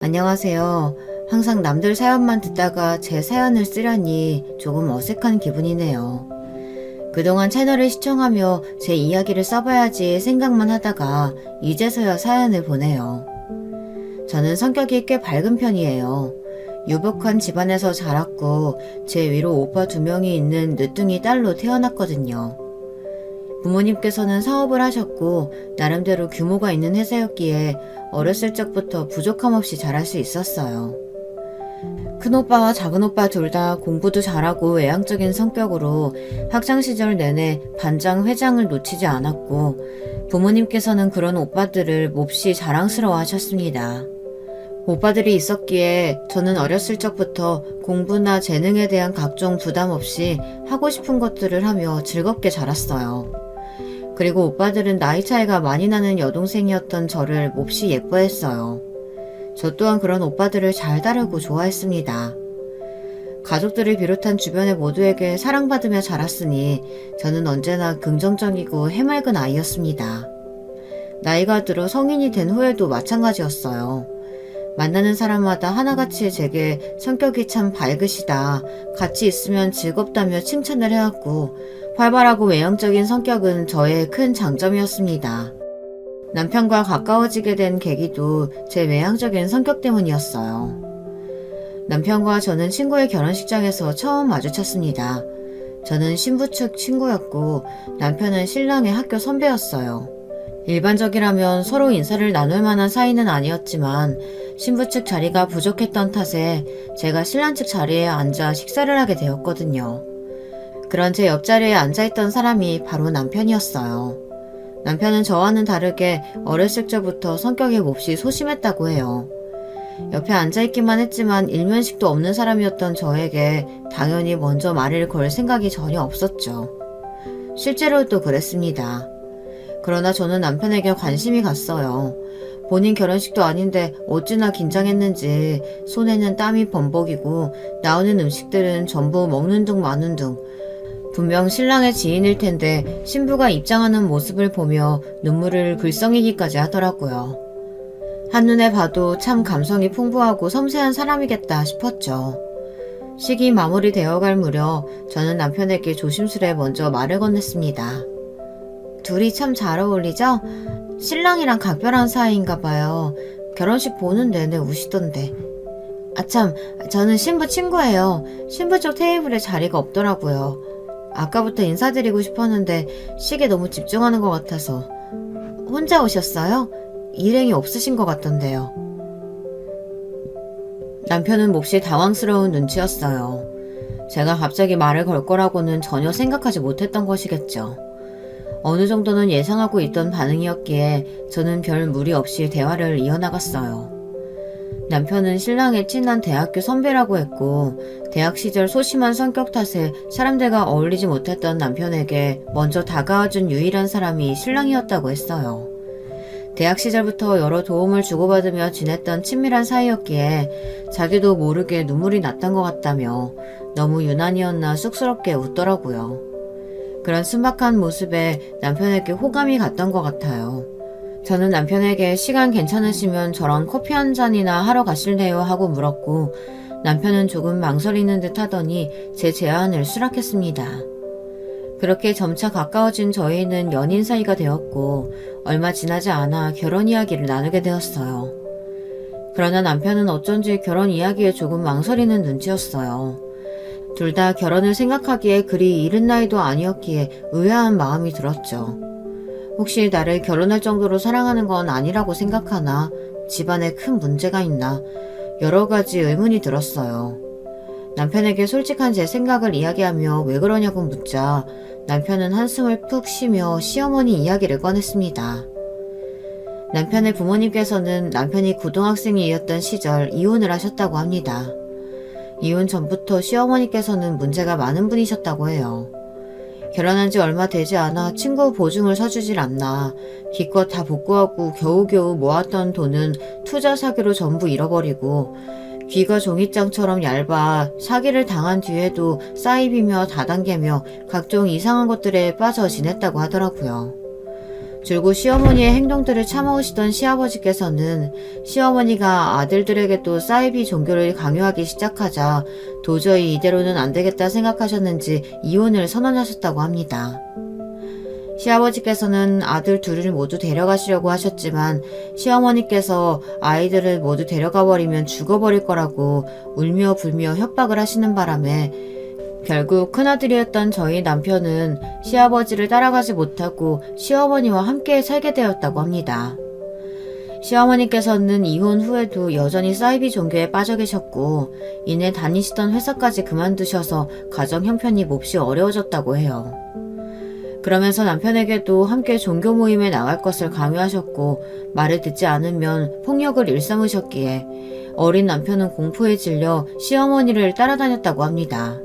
안녕하세요. 항상 남들 사연만 듣다가 제 사연을 쓰려니 조금 어색한 기분이네요. 그동안 채널을 시청하며 제 이야기를 써봐야지 생각만 하다가 이제서야 사연을 보내요. 저는 성격이 꽤 밝은 편이에요. 유복한 집안에서 자랐고 제 위로 오빠 2명이 있는 늦둥이 딸로 태어났거든요. 부모님께서는 사업을 하셨고 나름대로 규모가 있는 회사였기에 어렸을 적부터 부족함 없이 자랄 수 있었어요. 큰오빠와 작은오빠 둘 다 공부도 잘하고 외향적인 성격으로 학창시절 내내 반장, 회장을 놓치지 않았고 부모님께서는 그런 오빠들을 몹시 자랑스러워 하셨습니다. 오빠들이 있었기에 저는 어렸을 적부터 공부나 재능에 대한 각종 부담 없이 하고 싶은 것들을 하며 즐겁게 자랐어요. 그리고 오빠들은 나이 차이가 많이 나는 여동생이었던 저를 몹시 예뻐했어요. 저 또한 그런 오빠들을 잘 따르고 좋아했습니다. 가족들을 비롯한 주변의 모두에게 사랑받으며 자랐으니 저는 언제나 긍정적이고 해맑은 아이였습니다. 나이가 들어 성인이 된 후에도 마찬가지였어요. 만나는 사람마다 하나같이 제게 성격이 참 밝으시다, 같이 있으면 즐겁다며 칭찬을 해왔고 활발하고 외향적인 성격은 저의 큰 장점이었습니다. 남편과 가까워지게 된 계기도 제 외향적인 성격 때문이었어요. 남편과 저는 친구의 결혼식장에서 처음 마주쳤습니다. 저는 신부 측 친구였고 남편은 신랑의 학교 선배였어요. 일반적이라면 서로 인사를 나눌 만한 사이는 아니었지만 신부 측 자리가 부족했던 탓에 제가 신랑 측 자리에 앉아 식사를 하게 되었거든요. 그런 제 옆자리에 앉아있던 사람이 바로 남편이었어요. 남편은 저와는 다르게 어렸을 적부터 성격이 몹시 소심했다고 해요. 옆에 앉아있기만 했지만 일면식도 없는 사람이었던 저에게 당연히 먼저 말을 걸 생각이 전혀 없었죠. 실제로도 그랬습니다. 그러나 저는 남편에게 관심이 갔어요. 본인 결혼식도 아닌데 어찌나 긴장했는지 손에는 땀이 범벅이고 나오는 음식들은 전부 먹는 둥 마는 둥. 분명 신랑의 지인일 텐데 신부가 입장하는 모습을 보며 눈물을 글썽이기까지 하더라고요. 한눈에 봐도 참 감성이 풍부하고 섬세한 사람이겠다 싶었죠. 식이 마무리되어갈 무렵 저는 남편에게 조심스레 먼저 말을 건넸습니다. 둘이 참 잘 어울리죠? 신랑이랑 각별한 사이인가 봐요. 결혼식 보는 내내 우시던데. 아참, 저는 신부 친구예요. 신부 쪽 테이블에 자리가 없더라고요. 아까부터 인사드리고 싶었는데 식에 너무 집중하는 것 같아서. 혼자 오셨어요? 일행이 없으신 것 같던데요. 남편은 몹시 당황스러운 눈치였어요. 제가 갑자기 말을 걸 거라고는 전혀 생각하지 못했던 것이겠죠. 어느 정도는 예상하고 있던 반응이었기에 저는 별 무리 없이 대화를 이어나갔어요. 남편은 신랑의 친한 대학교 선배라고 했고 대학 시절 소심한 성격 탓에 사람들과 어울리지 못했던 남편에게 먼저 다가와준 유일한 사람이 신랑이었다고 했어요. 대학 시절부터 여러 도움을 주고받으며 지냈던 친밀한 사이였기에 자기도 모르게 눈물이 났던 것 같다며 너무 유난이었나 쑥스럽게 웃더라고요. 그런 순박한 모습에 남편에게 호감이 갔던 것 같아요. 저는 남편에게 시간 괜찮으시면 저랑 커피 한 잔이나 하러 가실래요? 하고 물었고 남편은 조금 망설이는 듯 하더니 제 제안을 수락했습니다. 그렇게 점차 가까워진 저희는 연인 사이가 되었고 얼마 지나지 않아 결혼 이야기를 나누게 되었어요. 그러나 남편은 어쩐지 결혼 이야기에 조금 망설이는 눈치였어요. 둘 다 결혼을 생각하기에 그리 이른 나이도 아니었기에 의아한 마음이 들었죠. 혹시 나를 결혼할 정도로 사랑하는 건 아니라고 생각하나? 집안에 큰 문제가 있나? 여러 가지 의문이 들었어요. 남편에게 솔직한 제 생각을 이야기하며 왜 그러냐고 묻자 남편은 한숨을 푹 쉬며 시어머니 이야기를 꺼냈습니다. 남편의 부모님께서는 남편이 고등학생이었던 시절 이혼을 하셨다고 합니다. 이혼 전부터 시어머니께서는 문제가 많은 분이셨다고 해요. 결혼한 지 얼마 되지 않아 친구 보증을 서주질 않나 기껏 다 복구하고 겨우겨우 모았던 돈은 투자 사기로 전부 잃어버리고 귀가 종이장처럼 얇아 사기를 당한 뒤에도 사이비며 다단계며 각종 이상한 것들에 빠져 지냈다고 하더라고요. 줄곧 시어머니의 행동들을 참아오시던 시아버지께서는 시어머니가 아들들에게도 사이비 종교를 강요하기 시작하자 도저히 이대로는 안 되겠다 생각하셨는지 이혼을 선언하셨다고 합니다. 시아버지께서는 아들 둘을 모두 데려가시려고 하셨지만 시어머니께서 아이들을 모두 데려가 버리면 죽어버릴 거라고 울며 불며 협박을 하시는 바람에 결국 큰아들이었던 저희 남편은 시아버지를 따라가지 못하고 시어머니와 함께 살게 되었다고 합니다. 시어머니께서는 이혼 후에도 여전히 사이비 종교에 빠져 계셨고 이내 다니시던 회사까지 그만두셔서 가정 형편이 몹시 어려워졌다고 해요. 그러면서 남편에게도 함께 종교 모임에 나갈 것을 강요하셨고 말을 듣지 않으면 폭력을 일삼으셨기에 어린 남편은 공포에 질려 시어머니를 따라다녔다고 합니다.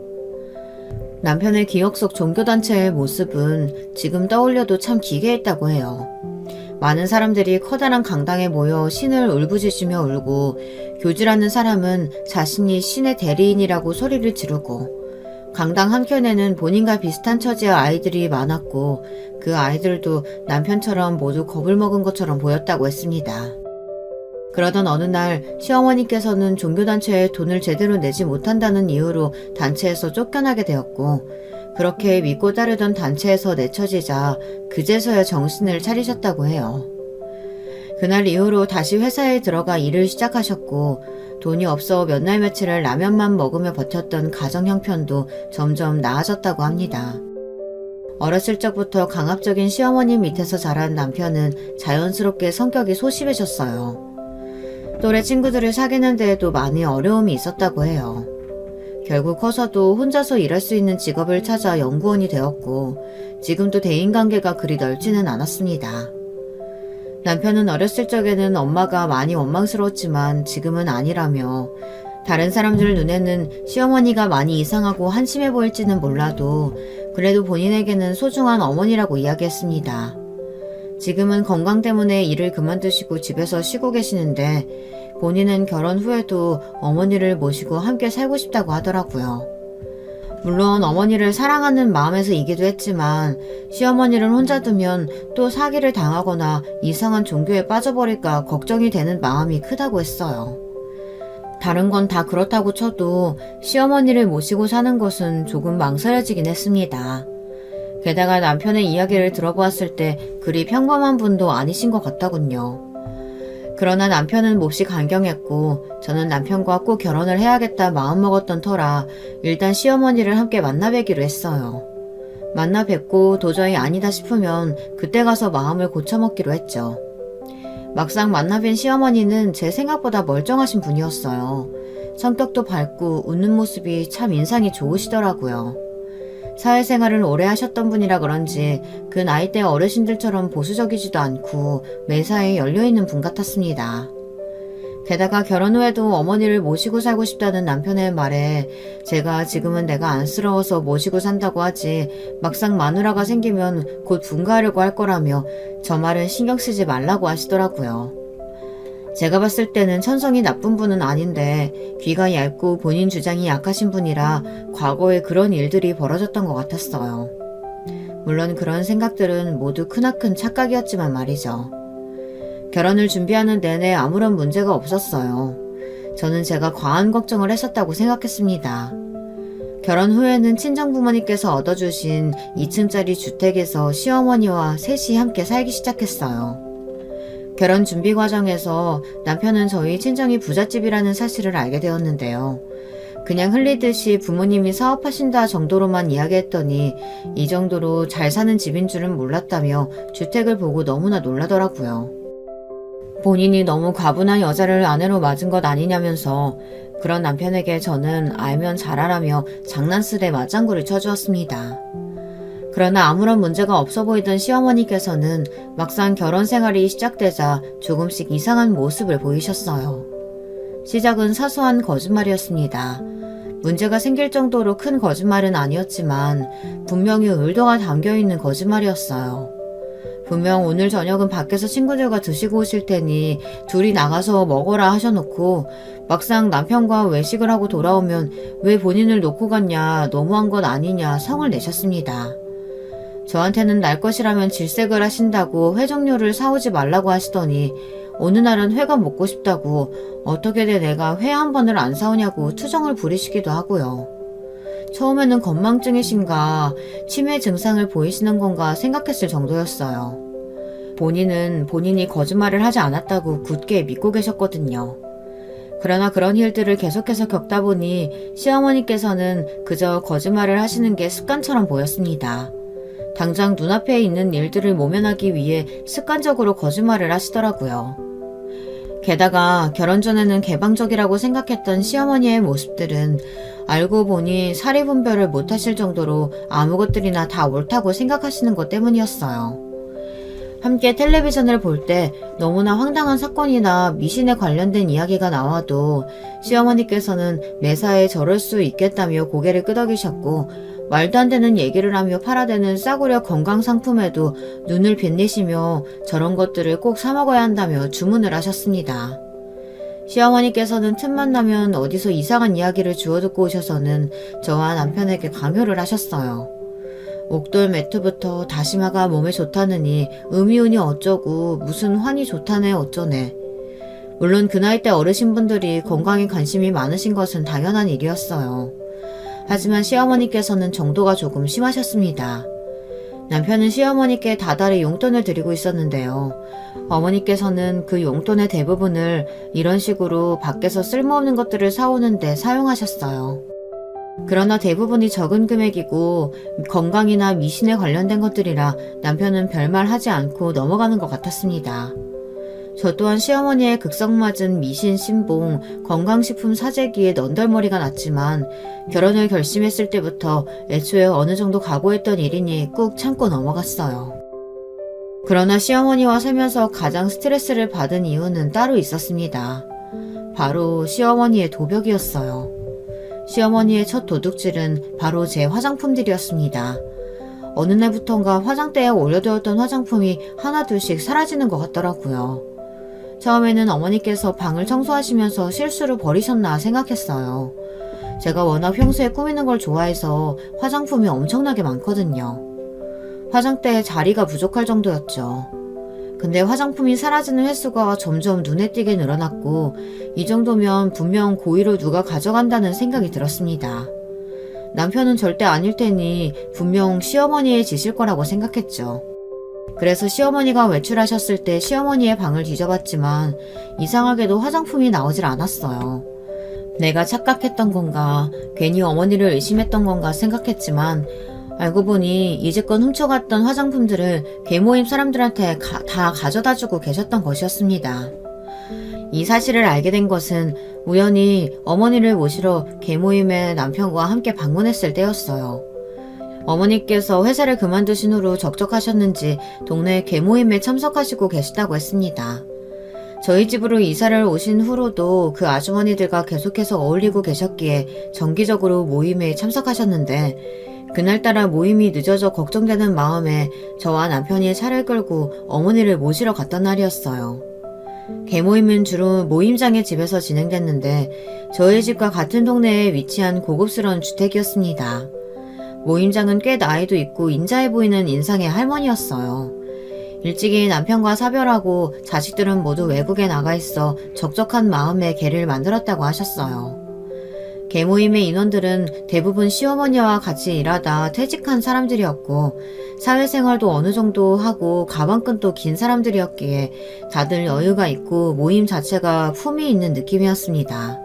남편의 기억 속 종교단체의 모습은 지금 떠올려도 참 기괴했다고 해요. 많은 사람들이 커다란 강당에 모여 신을 울부짖으며 울고 교주라는 사람은 자신이 신의 대리인이라고 소리를 지르고 강당 한켠에는 본인과 비슷한 처지의 아이들이 많았고 그 아이들도 남편처럼 모두 겁을 먹은 것처럼 보였다고 했습니다. 그러던 어느 날 시어머니께서는 종교단체에 돈을 제대로 내지 못한다는 이유로 단체에서 쫓겨나게 되었고 그렇게 믿고 따르던 단체에서 내쳐지자 그제서야 정신을 차리셨다고 해요. 그날 이후로 다시 회사에 들어가 일을 시작하셨고 돈이 없어 몇 날 며칠을 라면만 먹으며 버텼던 가정 형편도 점점 나아졌다고 합니다. 어렸을 적부터 강압적인 시어머니 밑에서 자란 남편은 자연스럽게 성격이 소심해졌어요. 또래 친구들을 사귀는 데에도 많이 어려움이 있었다고 해요. 결국 커서도 혼자서 일할 수 있는 직업을 찾아 연구원이 되었고 지금도 대인관계가 그리 넓지는 않았습니다. 남편은 어렸을 적에는 엄마가 많이 원망스러웠지만 지금은 아니라며 다른 사람들 눈에는 시어머니가 많이 이상하고 한심해 보일지는 몰라도 그래도 본인에게는 소중한 어머니라고 이야기했습니다. 지금은 건강 때문에 일을 그만두시고 집에서 쉬고 계시는데 본인은 결혼 후에도 어머니를 모시고 함께 살고 싶다고 하더라고요. 물론 어머니를 사랑하는 마음에서이기도 했지만 시어머니를 혼자 두면 또 사기를 당하거나 이상한 종교에 빠져버릴까 걱정이 되는 마음이 크다고 했어요. 다른 건 다 그렇다고 쳐도 시어머니를 모시고 사는 것은 조금 망설여지긴 했습니다. 게다가 남편의 이야기를 들어보았을 때 그리 평범한 분도 아니신 것 같더군요. 그러나 남편은 몹시 강경했고 저는 남편과 꼭 결혼을 해야겠다 마음먹었던 터라 일단 시어머니를 함께 만나뵈기로 했어요. 만나 뵙고 도저히 아니다 싶으면 그때 가서 마음을 고쳐먹기로 했죠. 막상 만나뵌 시어머니는 제 생각보다 멀쩡하신 분이었어요. 성격도 밝고 웃는 모습이 참 인상이 좋으시더라고요. 사회생활을 오래 하셨던 분이라 그런지 그 나이대 어르신들처럼 보수적이지도 않고 매사에 열려있는 분 같았습니다. 게다가 결혼 후에도 어머니를 모시고 살고 싶다는 남편의 말에 제가 지금은 내가 안쓰러워서 모시고 산다고 하지 막상 마누라가 생기면 곧 분가하려고 할 거라며 저 말은 신경 쓰지 말라고 하시더라고요. 제가 봤을 때는 천성이 나쁜 분은 아닌데 귀가 얇고 본인 주장이 약하신 분이라 과거에 그런 일들이 벌어졌던 것 같았어요. 물론 그런 생각들은 모두 크나큰 착각이었지만 말이죠. 결혼을 준비하는 내내 아무런 문제가 없었어요. 저는 제가 과한 걱정을 했었다고 생각했습니다. 결혼 후에는 친정부모님께서 얻어주신 2층짜리 주택에서 시어머니와 셋이 함께 살기 시작했어요. 결혼 준비 과정에서 남편은 저희 친정이 부잣집이라는 사실을 알게 되었는데요. 그냥 흘리듯이 부모님이 사업하신다 정도로만 이야기했더니 이 정도로 잘 사는 집인 줄은 몰랐다며 주택을 보고 너무나 놀라더라고요. 본인이 너무 과분한 여자를 아내로 맞은 것 아니냐면서 그런 남편에게 저는 알면 잘하라며 장난스레 맞장구를 쳐주었습니다. 그러나 아무런 문제가 없어 보이던 시어머니께서는 막상 결혼 생활이 시작되자 조금씩 이상한 모습을 보이셨어요. 시작은 사소한 거짓말이었습니다. 문제가 생길 정도로 큰 거짓말은 아니었지만 분명히 의도가 담겨있는 거짓말이었어요. 분명 오늘 저녁은 밖에서 친구들과 드시고 오실 테니 둘이 나가서 먹어라 하셔놓고 막상 남편과 외식을 하고 돌아오면 왜 본인을 놓고 갔냐, 너무한 것 아니냐 성을 내셨습니다. 저한테는 날 것이라면 질색을 하신다고 회 종류를 사오지 말라고 하시더니 어느 날은 회가 먹고 싶다고 어떻게 돼 내가 회 한 번을 안 사오냐고 투정을 부리시기도 하고요. 처음에는 건망증이신가 치매 증상을 보이시는 건가 생각했을 정도였어요. 본인은 본인이 거짓말을 하지 않았다고 굳게 믿고 계셨거든요. 그러나 그런 일들을 계속해서 겪다 보니 시어머니께서는 그저 거짓말을 하시는 게 습관처럼 보였습니다. 당장 눈앞에 있는 일들을 모면하기 위해 습관적으로 거짓말을 하시더라고요. 게다가 결혼 전에는 개방적이라고 생각했던 시어머니의 모습들은 알고 보니 사리분별을 못하실 정도로 아무 것들이나 다 옳다고 생각하시는 것 때문이었어요. 함께 텔레비전을 볼 때 너무나 황당한 사건이나 미신에 관련된 이야기가 나와도 시어머니께서는 매사에 저럴 수 있겠다며 고개를 끄덕이셨고 말도 안 되는 얘기를 하며 팔아대는 싸구려 건강상품에도 눈을 빛내시며 저런 것들을 꼭 사먹어야 한다며 주문을 하셨습니다. 시어머니께서는 틈만 나면 어디서 이상한 이야기를 주워 듣고 오셔서는 저와 남편에게 강요를 하셨어요. 옥돌 매트부터 다시마가 몸에 좋다느니 음이운이 어쩌고 무슨 환이 좋다네 어쩌네. 물론 그 나이 때 어르신분들이 건강에 관심이 많으신 것은 당연한 일이었어요. 하지만 시어머니께서는 정도가 조금 심하셨습니다. 남편은 시어머니께 다달이 용돈을 드리고 있었는데요. 어머니께서는 그 용돈의 대부분을 이런 식으로 밖에서 쓸모없는 것들을 사오는데 사용하셨어요. 그러나 대부분이 적은 금액이고 건강이나 미신에 관련된 것들이라 남편은 별말 하지 않고 넘어가는 것 같았습니다. 저 또한 시어머니의 극성맞은 미신 신봉, 건강식품 사재기에 넌덜머리가 났지만 결혼을 결심했을 때부터 애초에 어느 정도 각오했던 일이니 꾹 참고 넘어갔어요. 그러나 시어머니와 살면서 가장 스트레스를 받은 이유는 따로 있었습니다. 바로 시어머니의 도벽이었어요. 시어머니의 첫 도둑질은 바로 제 화장품들이었습니다. 어느 날부턴가 화장대에 올려두었던 화장품이 하나둘씩 사라지는 것 같더라고요. 처음에는 어머니께서 방을 청소하시면서 실수로 버리셨나 생각했어요. 제가 워낙 평소에 꾸미는 걸 좋아해서 화장품이 엄청나게 많거든요. 화장대에 자리가 부족할 정도였죠. 근데 화장품이 사라지는 횟수가 점점 눈에 띄게 늘어났고 이 정도면 분명 고의로 누가 가져간다는 생각이 들었습니다. 남편은 절대 아닐 테니 분명 시어머니의 짓일 거라고 생각했죠. 그래서 시어머니가 외출하셨을 때 시어머니의 방을 뒤져봤지만 이상하게도 화장품이 나오질 않았어요. 내가 착각했던 건가, 괜히 어머니를 의심했던 건가 생각했지만 알고 보니 이제껏 훔쳐갔던 화장품들을 계모임 사람들한테 다 가져다주고 계셨던 것이었습니다. 이 사실을 알게 된 것은 우연히 어머니를 모시러 계모임에 남편과 함께 방문했을 때였어요. 어머니께서 회사를 그만두신 후로 적적하셨는지 동네 계모임에 참석하시고 계시다고 했습니다. 저희 집으로 이사를 오신 후로도 그 아주머니들과 계속해서 어울리고 계셨기에 정기적으로 모임에 참석하셨는데 그날따라 모임이 늦어져 걱정되는 마음에 저와 남편이 차를 끌고 어머니를 모시러 갔던 날이었어요. 계모임은 주로 모임장의 집에서 진행됐는데 저희 집과 같은 동네에 위치한 고급스러운 주택이었습니다. 모임장은 꽤 나이도 있고 인자해 보이는 인상의 할머니였어요. 일찍이 남편과 사별하고 자식들은 모두 외국에 나가 있어 적적한 마음에 개를 만들었다고 하셨어요. 계모임의 인원들은 대부분 시어머니와 같이 일하다 퇴직한 사람들이었고 사회생활도 어느 정도 하고 가방끈도 긴 사람들이었기에 다들 여유가 있고 모임 자체가 품이 있는 느낌이었습니다.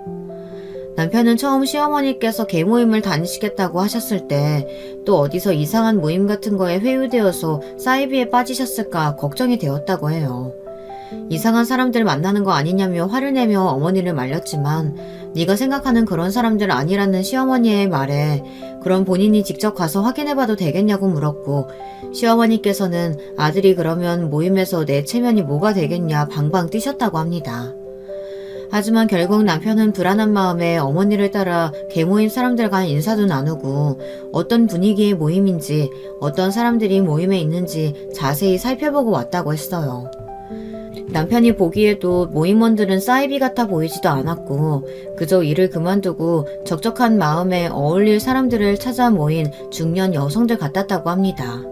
남편은 처음 시어머니께서 계모임을 다니시겠다고 하셨을 때 또 어디서 이상한 모임 같은 거에 회유되어서 사이비에 빠지셨을까 걱정이 되었다고 해요. 이상한 사람들 만나는 거 아니냐며 화를 내며 어머니를 말렸지만 네가 생각하는 그런 사람들 아니라는 시어머니의 말에 그럼 본인이 직접 가서 확인해봐도 되겠냐고 물었고 시어머니께서는 아들이 그러면 모임에서 내 체면이 뭐가 되겠냐 방방 뛰셨다고 합니다. 하지만 결국 남편은 불안한 마음에 어머니를 따라 계모임 사람들과 인사도 나누고 어떤 분위기의 모임인지 어떤 사람들이 모임에 있는지 자세히 살펴보고 왔다고 했어요. 남편이 보기에도 모임원들은 사이비 같아 보이지도 않았고 그저 일을 그만두고 적적한 마음에 어울릴 사람들을 찾아 모인 중년 여성들 같았다고 합니다.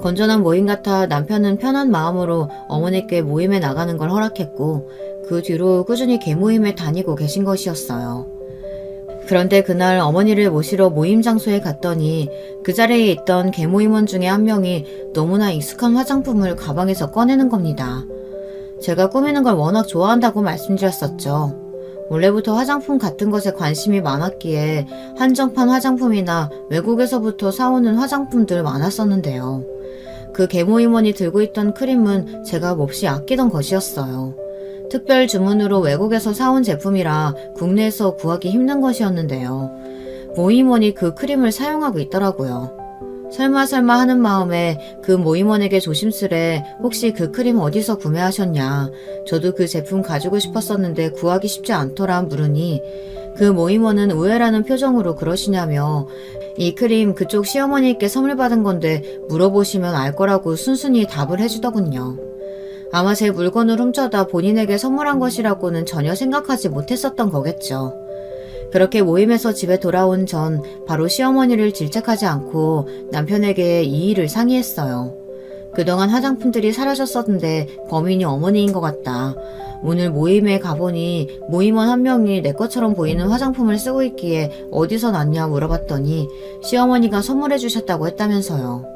건전한 모임 같아 남편은 편한 마음으로 어머니께 모임에 나가는 걸 허락했고 그 뒤로 꾸준히 개모임에 다니고 계신 것이었어요. 그런데 그날 어머니를 모시러 모임 장소에 갔더니 그 자리에 있던 개모임원 중에 한 명이 너무나 익숙한 화장품을 가방에서 꺼내는 겁니다. 제가 꾸미는 걸 워낙 좋아한다고 말씀드렸었죠. 원래부터 화장품 같은 것에 관심이 많았기에 한정판 화장품이나 외국에서부터 사오는 화장품들 많았었는데요. 그 개모임원이 들고 있던 크림은 제가 몹시 아끼던 것이었어요. 특별 주문으로 외국에서 사온 제품이라 국내에서 구하기 힘든 것이었는데요. 모임원이 그 크림을 사용하고 있더라고요. 설마 하는 마음에 그 모임원에게 조심스레 혹시 그 크림 어디서 구매하셨냐, 저도 그 제품 가지고 싶었었는데 구하기 쉽지 않더라 물으니 그 모임원은 우회라는 표정으로 그러시냐며 이 크림 그쪽 시어머니께 선물 받은 건데 물어보시면 알 거라고 순순히 답을 해주더군요. 아마 제 물건을 훔쳐다 본인에게 선물한 것이라고는 전혀 생각하지 못했었던 거겠죠. 그렇게 모임에서 집에 돌아온 전 바로 시어머니를 질책하지 않고 남편에게 이 일을 상의했어요. 그동안 화장품들이 사라졌었는데 범인이 어머니인 것 같다. 오늘 모임에 가보니 모임원 한 명이 내 것처럼 보이는 화장품을 쓰고 있기에 어디서 났냐 물어봤더니 시어머니가 선물해 주셨다고 했다면서요.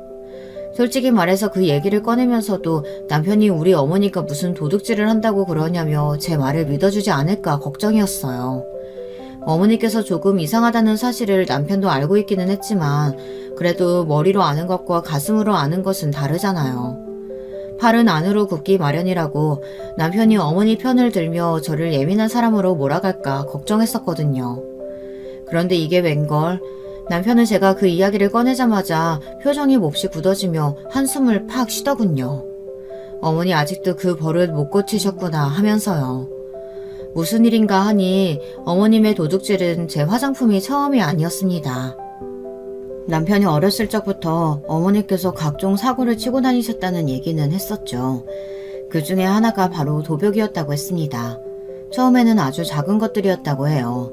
솔직히 말해서 그 얘기를 꺼내면서도 남편이 우리 어머니가 무슨 도둑질을 한다고 그러냐며 제 말을 믿어주지 않을까 걱정이었어요. 어머니께서 조금 이상하다는 사실을 남편도 알고 있기는 했지만 그래도 머리로 아는 것과 가슴으로 아는 것은 다르잖아요. 팔은 안으로 굽기 마련이라고 남편이 어머니 편을 들며 저를 예민한 사람으로 몰아갈까 걱정했었거든요. 그런데 이게 웬걸, 남편은 제가 그 이야기를 꺼내자마자 표정이 몹시 굳어지며 한숨을 팍 쉬더군요. 어머니 아직도 그 버릇 못 고치셨구나 하면서요. 무슨 일인가 하니 어머님의 도둑질은 제 화장품이 처음이 아니었습니다. 남편이 어렸을 적부터 어머니께서 각종 사고를 치고 다니셨다는 얘기는 했었죠. 그 중에 하나가 바로 도벽이었다고 했습니다. 처음에는 아주 작은 것들이었다고 해요.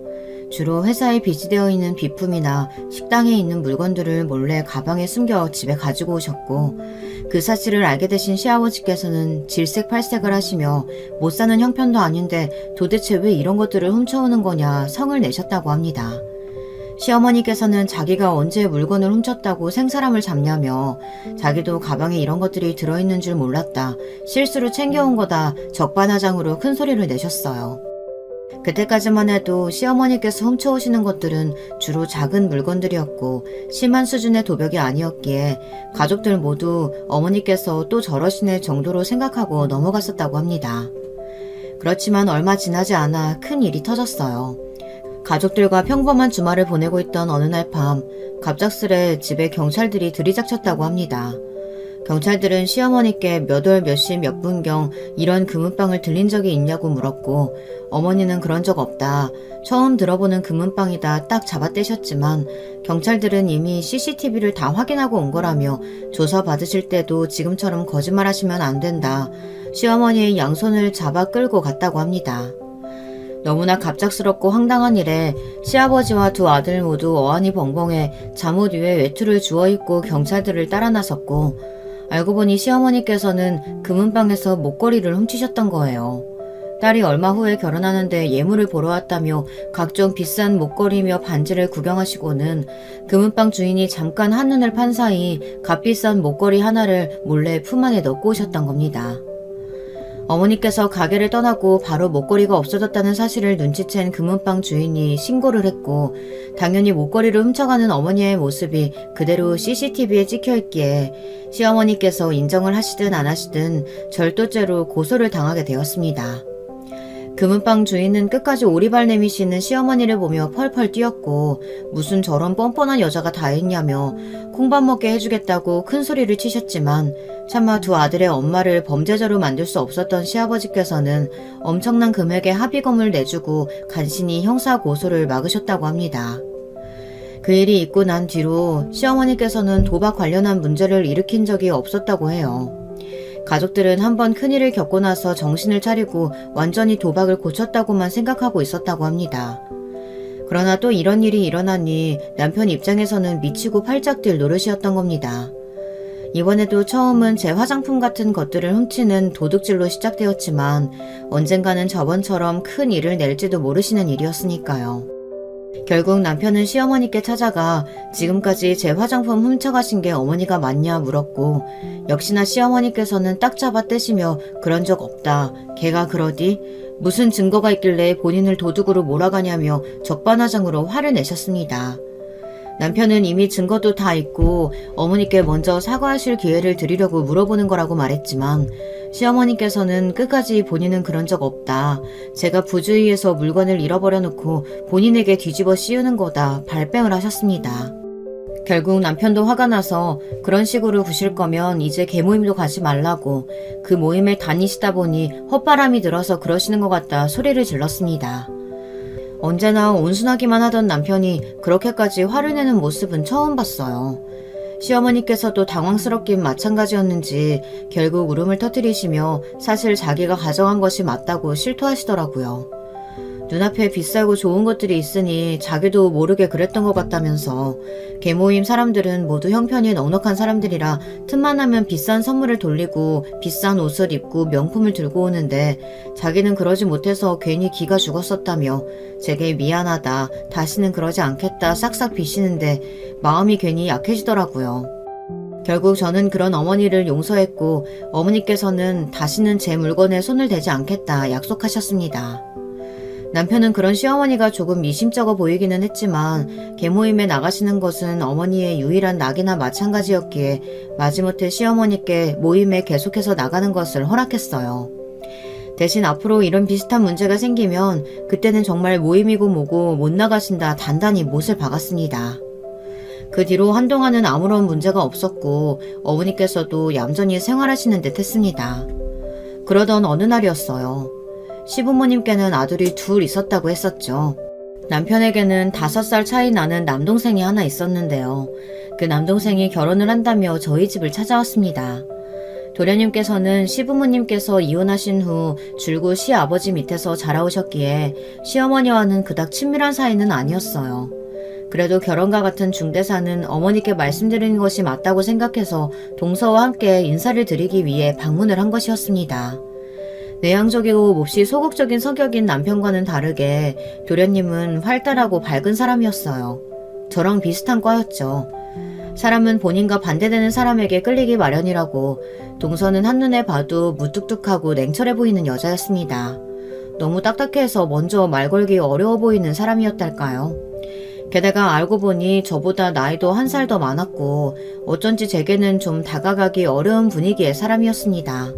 주로 회사에 비치되어 있는 비품이나 식당에 있는 물건들을 몰래 가방에 숨겨 집에 가지고 오셨고 그 사실을 알게 되신 시아버지께서는 질색팔색을 하시며 못 사는 형편도 아닌데 도대체 왜 이런 것들을 훔쳐오는 거냐 성을 내셨다고 합니다. 시어머니께서는 자기가 언제 물건을 훔쳤다고 생사람을 잡냐며 자기도 가방에 이런 것들이 들어있는 줄 몰랐다, 실수로 챙겨온 거다 적반하장으로 큰 소리를 내셨어요. 그때까지만 해도 시어머니께서 훔쳐오시는 것들은 주로 작은 물건들이었고 심한 수준의 도벽이 아니었기에 가족들 모두 어머니께서 또 저러시네 정도로 생각하고 넘어갔었다고 합니다. 그렇지만 얼마 지나지 않아 큰 일이 터졌어요. 가족들과 평범한 주말을 보내고 있던 어느 날 밤 갑작스레 집에 경찰들이 들이닥쳤다고 합니다. 경찰들은 시어머니께 몇 월 몇 시 몇 분경 이런 금은방을 들린 적이 있냐고 물었고 어머니는 그런 적 없다, 처음 들어보는 금은방이다 딱 잡아떼셨지만 경찰들은 이미 CCTV를 다 확인하고 온 거라며 조사받으실 때도 지금처럼 거짓말하시면 안 된다, 시어머니의 양손을 잡아 끌고 갔다고 합니다. 너무나 갑작스럽고 황당한 일에 시아버지와 두 아들 모두 어안이 벙벙해 잠옷 위에 외투를 주워 입고 경찰들을 따라 나섰고 알고 보니 시어머니께서는 금은방에서 목걸이를 훔치셨던 거예요. 딸이 얼마 후에 결혼하는데 예물을 보러 왔다며 각종 비싼 목걸이며 반지를 구경하시고는 금은방 주인이 잠깐 한눈을 판 사이 값비싼 목걸이 하나를 몰래 품 안에 넣고 오셨던 겁니다. 어머니께서 가게를 떠나고 바로 목걸이가 없어졌다는 사실을 눈치챈 금은방 주인이 신고를 했고 당연히 목걸이를 훔쳐가는 어머니의 모습이 그대로 CCTV에 찍혀있기에 시어머니께서 인정을 하시든 안 하시든 절도죄로 고소를 당하게 되었습니다. 금은방 주인은 끝까지 오리발 내미시는 시어머니를 보며 펄펄 뛰었고 무슨 저런 뻔뻔한 여자가 다 했냐며 콩밥 먹게 해주겠다고 큰 소리를 치셨지만 차마 두 아들의 엄마를 범죄자로 만들 수 없었던 시아버지께서는 엄청난 금액의 합의금을 내주고 간신히 형사 고소를 막으셨다고 합니다. 그 일이 있고 난 뒤로 시어머니께서는 도박 관련한 문제를 일으킨 적이 없었다고 해요. 가족들은 한번 큰일을 겪고 나서 정신을 차리고 완전히 도박을 고쳤다고만 생각하고 있었다고 합니다. 그러나 또 이런 일이 일어나니 남편 입장에서는 미치고 팔짝 뛸 노릇이었던 겁니다. 이번에도 처음은 제 화장품 같은 것들을 훔치는 도둑질로 시작되었지만 언젠가는 저번처럼 큰 일을 낼지도 모르시는 일이었으니까요. 결국 남편은 시어머니께 찾아가 지금까지 제 화장품 훔쳐가신 게 어머니가 맞냐 물었고 역시나 시어머니께서는 딱 잡아 떼시며 그런 적 없다. 걔가 그러디? 무슨 증거가 있길래 본인을 도둑으로 몰아가냐며 적반하장으로 화를 내셨습니다. 남편은 이미 증거도 다 있고 어머니께 먼저 사과하실 기회를 드리려고 물어보는 거라고 말했지만 시어머니께서는 끝까지 본인은 그런 적 없다. 제가 부주의해서 물건을 잃어버려 놓고 본인에게 뒤집어 씌우는 거다. 발뺌을 하셨습니다. 결국 남편도 화가 나서 그런 식으로 구실 거면 이제 개모임도 가지 말라고 그 모임에 다니시다 보니 헛바람이 들어서 그러시는 것 같다 소리를 질렀습니다. 언제나 온순하기만 하던 남편이 그렇게까지 화를 내는 모습은 처음 봤어요. 시어머니께서도 당황스럽긴 마찬가지였는지 결국 울음을 터뜨리시며 사실 자기가 가져간 것이 맞다고 실토하시더라고요. 눈앞에 비싸고 좋은 것들이 있으니 자기도 모르게 그랬던 것 같다면서 개모임 사람들은 모두 형편이 넉넉한 사람들이라 틈만 나면 비싼 선물을 돌리고 비싼 옷을 입고 명품을 들고 오는데 자기는 그러지 못해서 괜히 기가 죽었었다며 제게 미안하다, 다시는 그러지 않겠다 싹싹 비시는데 마음이 괜히 약해지더라고요. 결국 저는 그런 어머니를 용서했고 어머니께서는 다시는 제 물건에 손을 대지 않겠다 약속하셨습니다. 남편은 그런 시어머니가 조금 미심쩍어 보이기는 했지만 개모임에 나가시는 것은 어머니의 유일한 낙이나 마찬가지였기에 마지못해 시어머니께 모임에 계속해서 나가는 것을 허락했어요. 대신 앞으로 이런 비슷한 문제가 생기면 그때는 정말 모임이고 뭐고 못 나가신다 단단히 못을 박았습니다. 그 뒤로 한동안은 아무런 문제가 없었고 어머니께서도 얌전히 생활하시는 듯 했습니다. 그러던 어느 날이었어요. 시부모님께는 아들이 둘 있었다고 했었죠. 남편에게는 5살 차이 나는 남동생이 하나 있었는데요. 그 남동생이 결혼을 한다며 저희 집을 찾아왔습니다. 도련님께서는 시부모님께서 이혼하신 후 줄곧 시아버지 밑에서 자라오셨기에 시어머니와는 그닥 친밀한 사이는 아니었어요. 그래도 결혼과 같은 중대사는 어머니께 말씀드리는 것이 맞다고 생각해서 동서와 함께 인사를 드리기 위해 방문을 한 것이었습니다. 내향적이고 몹시 소극적인 성격인 남편과는 다르게 도련님은 활달하고 밝은 사람이었어요. 저랑 비슷한 과였죠. 사람은 본인과 반대되는 사람에게 끌리기 마련이라고 동서는 한눈에 봐도 무뚝뚝하고 냉철해 보이는 여자였습니다. 너무 딱딱해서 먼저 말 걸기 어려워 보이는 사람이었달까요? 게다가 알고 보니 저보다 나이도 1살 더 많았고 어쩐지 제게는 좀 다가가기 어려운 분위기의 사람이었습니다.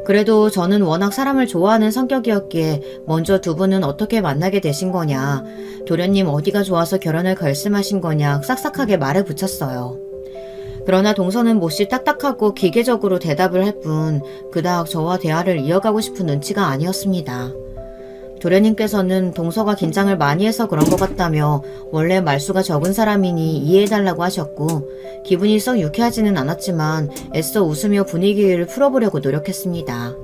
그래도 저는 워낙 사람을 좋아하는 성격이었기에 먼저 두 분은 어떻게 만나게 되신 거냐, 도련님 어디가 좋아서 결혼을 결심하신 거냐 싹싹하게 말을 붙였어요. 그러나 동서는 몹시 딱딱하고 기계적으로 대답을 할 뿐 그닥 저와 대화를 이어가고 싶은 눈치가 아니었습니다. 도련님께서는 동서가 긴장을 많이 해서 그런 것 같다며 원래 말수가 적은 사람이니 이해해달라고 하셨고 기분이 썩 유쾌하지는 않았지만 애써 웃으며 분위기를 풀어보려고 노력했습니다.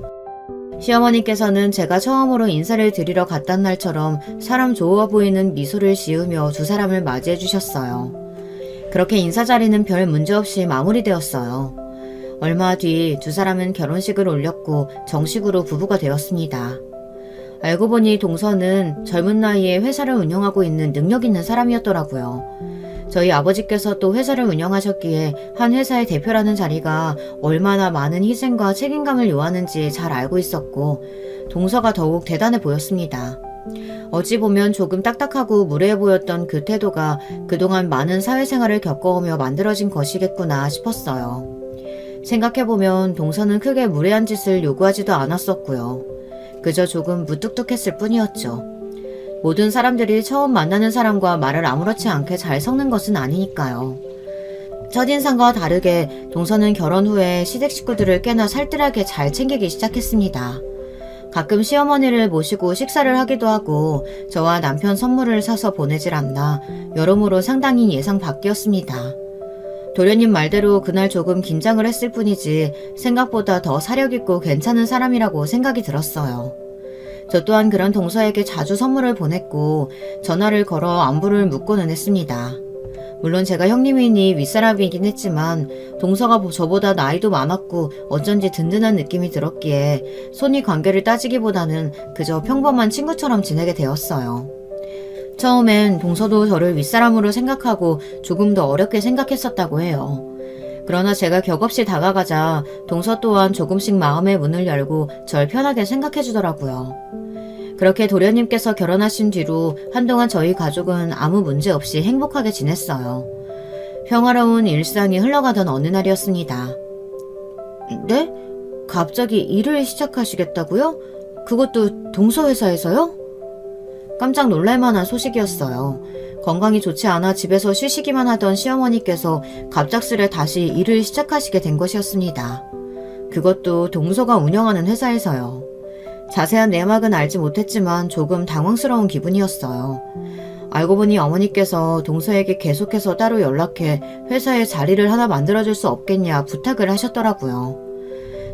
시어머니께서는 제가 처음으로 인사를 드리러 갔던 날처럼 사람 좋아 보이는 미소를 지으며 두 사람을 맞이해 주셨어요. 그렇게 인사 자리는 별 문제 없이 마무리되었어요. 얼마 뒤 두 사람은 결혼식을 올렸고 정식으로 부부가 되었습니다. 알고 보니 동서는 젊은 나이에 회사를 운영하고 있는 능력 있는 사람이었더라고요. 저희 아버지께서 또 회사를 운영하셨기에 한 회사의 대표라는 자리가 얼마나 많은 희생과 책임감을 요하는지 잘 알고 있었고 동서가 더욱 대단해 보였습니다. 어찌 보면 조금 딱딱하고 무례해 보였던 그 태도가 그동안 많은 사회생활을 겪어오며 만들어진 것이겠구나 싶었어요. 생각해보면 동서는 크게 무례한 짓을 요구하지도 않았었고요. 그저 조금 무뚝뚝했을 뿐이었죠. 모든 사람들이 처음 만나는 사람과 말을 아무렇지 않게 잘 섞는 것은 아니니까요. 첫인상과 다르게 동서는 결혼 후에 시댁 식구들을 꽤나 살뜰하게 잘 챙기기 시작했습니다. 가끔 시어머니를 모시고 식사를 하기도 하고 저와 남편 선물을 사서 보내질 않나 여러모로 상당히 예상 밖이었습니다. 도련님 말대로 그날 조금 긴장을 했을 뿐이지 생각보다 더 사력있고 괜찮은 사람이라고 생각이 들었어요. 저 또한 그런 동서에게 자주 선물을 보냈고 전화를 걸어 안부를 묻고는 했습니다. 물론 제가 형님이니 윗사람이긴 했지만 동서가 저보다 나이도 많았고 어쩐지 든든한 느낌이 들었기에 손이 관계를 따지기보다는 그저 평범한 친구처럼 지내게 되었어요. 처음엔 동서도 저를 윗사람으로 생각하고 조금 더 어렵게 생각했었다고 해요. 그러나 제가 격없이 다가가자 동서 또한 조금씩 마음의 문을 열고 절 편하게 생각해주더라고요. 그렇게 도련님께서 결혼하신 뒤로 한동안 저희 가족은 아무 문제 없이 행복하게 지냈어요. 평화로운 일상이 흘러가던 어느 날이었습니다. 네? 갑자기 일을 시작하시겠다고요? 그것도 동서회사에서요? 깜짝 놀랄만한 소식이었어요. 건강이 좋지 않아 집에서 쉬시기만 하던 시어머니께서 갑작스레 다시 일을 시작하시게 된 것이었습니다. 그것도 동서가 운영하는 회사에서요. 자세한 내막은 알지 못했지만 조금 당황스러운 기분이었어요. 알고 보니 어머니께서 동서에게 계속해서 따로 연락해 회사에 자리를 하나 만들어줄 수 없겠냐 부탁을 하셨더라고요.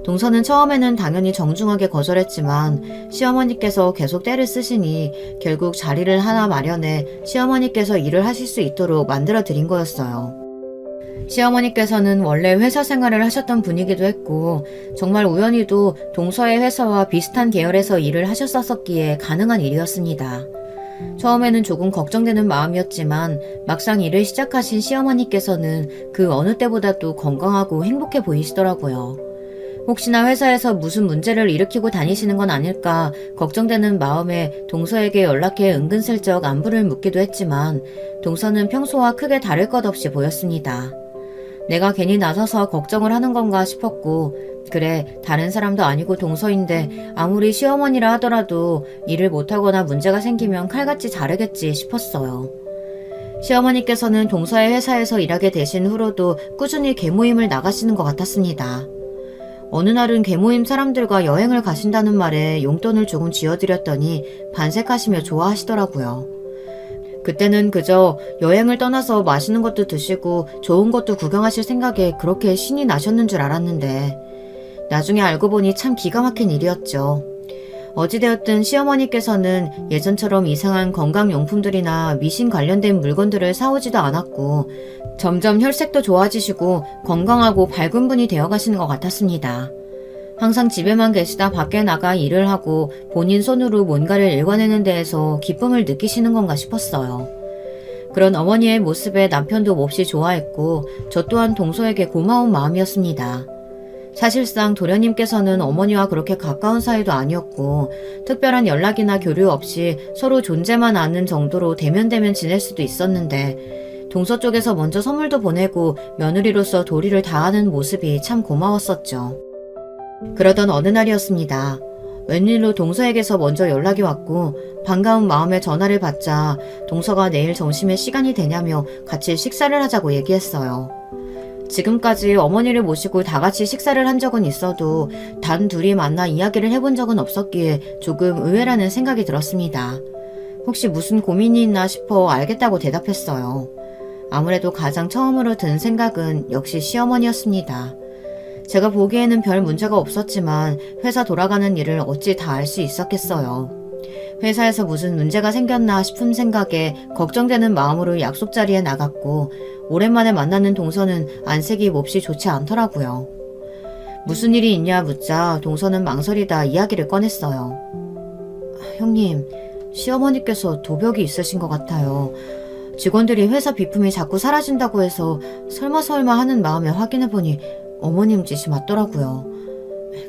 동서는 처음에는 당연히 정중하게 거절했지만 시어머니께서 계속 떼를 쓰시니 결국 자리를 하나 마련해 시어머니께서 일을 하실 수 있도록 만들어 드린 거였어요. 시어머니께서는 원래 회사 생활을 하셨던 분이기도 했고 정말 우연히도 동서의 회사와 비슷한 계열에서 일을 하셨었기에 가능한 일이었습니다. 처음에는 조금 걱정되는 마음이었지만 막상 일을 시작하신 시어머니께서는 그 어느 때보다도 건강하고 행복해 보이시더라고요. 혹시나 회사에서 무슨 문제를 일으키고 다니시는 건 아닐까 걱정되는 마음에 동서에게 연락해 은근슬쩍 안부를 묻기도 했지만 동서는 평소와 크게 다를 것 없이 보였습니다. 내가 괜히 나서서 걱정을 하는 건가 싶었고 그래 다른 사람도 아니고 동서인데 아무리 시어머니라 하더라도 일을 못하거나 문제가 생기면 칼같이 자르겠지 싶었어요. 시어머니께서는 동서의 회사에서 일하게 되신 후로도 꾸준히 개모임을 나가시는 것 같았습니다. 어느 날은 개모임 사람들과 여행을 가신다는 말에 용돈을 조금 쥐어드렸더니 반색하시며 좋아하시더라고요. 그때는 그저 여행을 떠나서 맛있는 것도 드시고 좋은 것도 구경하실 생각에 그렇게 신이 나셨는 줄 알았는데 나중에 알고 보니 참 기가 막힌 일이었죠. 어찌되었든 시어머니께서는 예전처럼 이상한 건강용품들이나 미신 관련된 물건들을 사오지도 않았고 점점 혈색도 좋아지시고 건강하고 밝은 분이 되어가시는 것 같았습니다. 항상 집에만 계시다 밖에 나가 일을 하고 본인 손으로 뭔가를 일궈내는 데에서 기쁨을 느끼시는 건가 싶었어요. 그런 어머니의 모습에 남편도 몹시 좋아했고 저 또한 동서에게 고마운 마음이었습니다. 사실상 도련님께서는 어머니와 그렇게 가까운 사이도 아니었고 특별한 연락이나 교류 없이 서로 존재만 아는 정도로 대면대면 지낼 수도 있었는데 동서 쪽에서 먼저 선물도 보내고 며느리로서 도리를 다하는 모습이 참 고마웠었죠. 그러던 어느 날이었습니다. 웬일로 동서에게서 먼저 연락이 왔고 반가운 마음에 전화를 받자 동서가 내일 점심에 시간이 되냐며 같이 식사를 하자고 얘기했어요. 지금까지 어머니를 모시고 다 같이 식사를 한 적은 있어도 단 둘이 만나 이야기를 해본 적은 없었기에 조금 의외라는 생각이 들었습니다. 혹시 무슨 고민이 있나 싶어 알겠다고 대답했어요. 아무래도 가장 처음으로 든 생각은 역시 시어머니였습니다. 제가 보기에는 별 문제가 없었지만 회사 돌아가는 일을 어찌 다 알 수 있었겠어요. 회사에서 무슨 문제가 생겼나 싶은 생각에 걱정되는 마음으로 약속 자리에 나갔고 오랜만에 만나는 동서는 안색이 몹시 좋지 않더라고요. 무슨 일이 있냐 묻자 동서는 망설이다 이야기를 꺼냈어요. 형님, 시어머니께서 도벽이 있으신 것 같아요. 직원들이 회사 비품이 자꾸 사라진다고 해서 설마 하는 마음에 확인해보니 어머님 짓이 맞더라고요.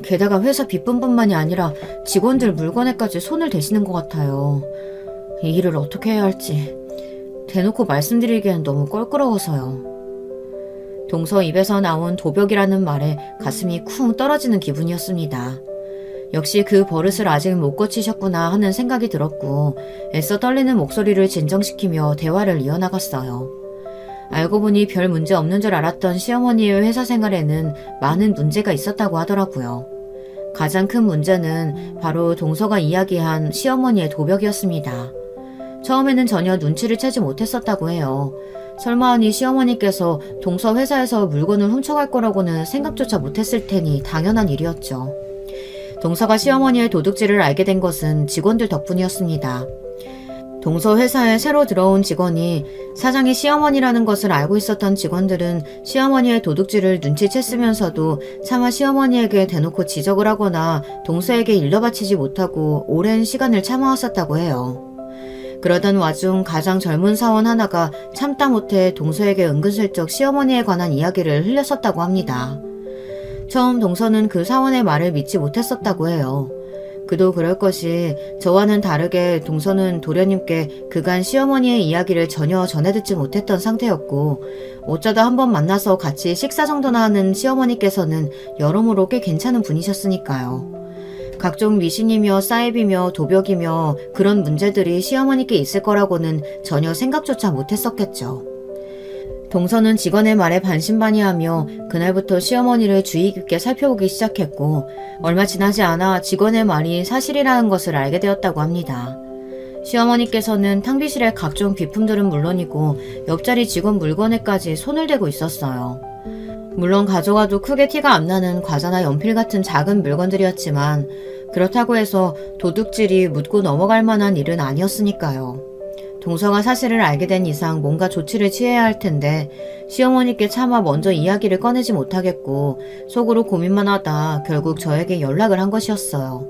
게다가 회사 비품뿐만이 아니라 직원들 물건에까지 손을 대시는 것 같아요. 이 일을 어떻게 해야 할지 대놓고 말씀드리기엔 너무 껄끄러워서요. 동서 입에서 나온 도벽이라는 말에 가슴이 쿵 떨어지는 기분이었습니다. 역시 그 버릇을 아직 못 고치셨구나 하는 생각이 들었고 애써 떨리는 목소리를 진정시키며 대화를 이어나갔어요. 알고 보니 별 문제 없는 줄 알았던 시어머니의 회사 생활에는 많은 문제가 있었다고 하더라고요. 가장 큰 문제는 바로 동서가 이야기한 시어머니의 도벽이었습니다. 처음에는 전혀 눈치를 채지 못했었다고 해요. 설마 하니 시어머니께서 동서 회사에서 물건을 훔쳐갈 거라고는 생각조차 못했을 테니 당연한 일이었죠. 동서가 시어머니의 도둑질을 알게 된 것은 직원들 덕분이었습니다. 동서 회사에 새로 들어온 직원이 사장이 시어머니라는 것을 알고 있었던 직원들은 시어머니의 도둑질을 눈치챘으면서도 차마 시어머니에게 대놓고 지적을 하거나 동서에게 일러바치지 못하고 오랜 시간을 참아왔었다고 해요. 그러던 와중 가장 젊은 사원 하나가 참다 못해 동서에게 은근슬쩍 시어머니에 관한 이야기를 흘렸었다고 합니다. 처음 동서는 그 사원의 말을 믿지 못했었다고 해요. 그도 그럴 것이 저와는 다르게 동서는 도련님께 그간 시어머니의 이야기를 전혀 전해 듣지 못했던 상태였고 어쩌다 한번 만나서 같이 식사 정도나 하는 시어머니께서는 여러모로 꽤 괜찮은 분이셨으니까요. 각종 미신이며 사입이며 도벽이며 그런 문제들이 시어머니께 있을 거라고는 전혀 생각조차 못했었겠죠. 동서는 직원의 말에 반신반의하며 그날부터 시어머니를 주의 깊게 살펴보기 시작했고 얼마 지나지 않아 직원의 말이 사실이라는 것을 알게 되었다고 합니다. 시어머니께서는 탕비실의 각종 비품들은 물론이고 옆자리 직원 물건에까지 손을 대고 있었어요. 물론 가져가도 크게 티가 안 나는 과자나 연필 같은 작은 물건들이었지만 그렇다고 해서 도둑질이 묻고 넘어갈 만한 일은 아니었으니까요. 동서가 사실을 알게 된 이상 뭔가 조치를 취해야 할 텐데 시어머니께 차마 먼저 이야기를 꺼내지 못하겠고 속으로 고민만 하다 결국 저에게 연락을 한 것이었어요.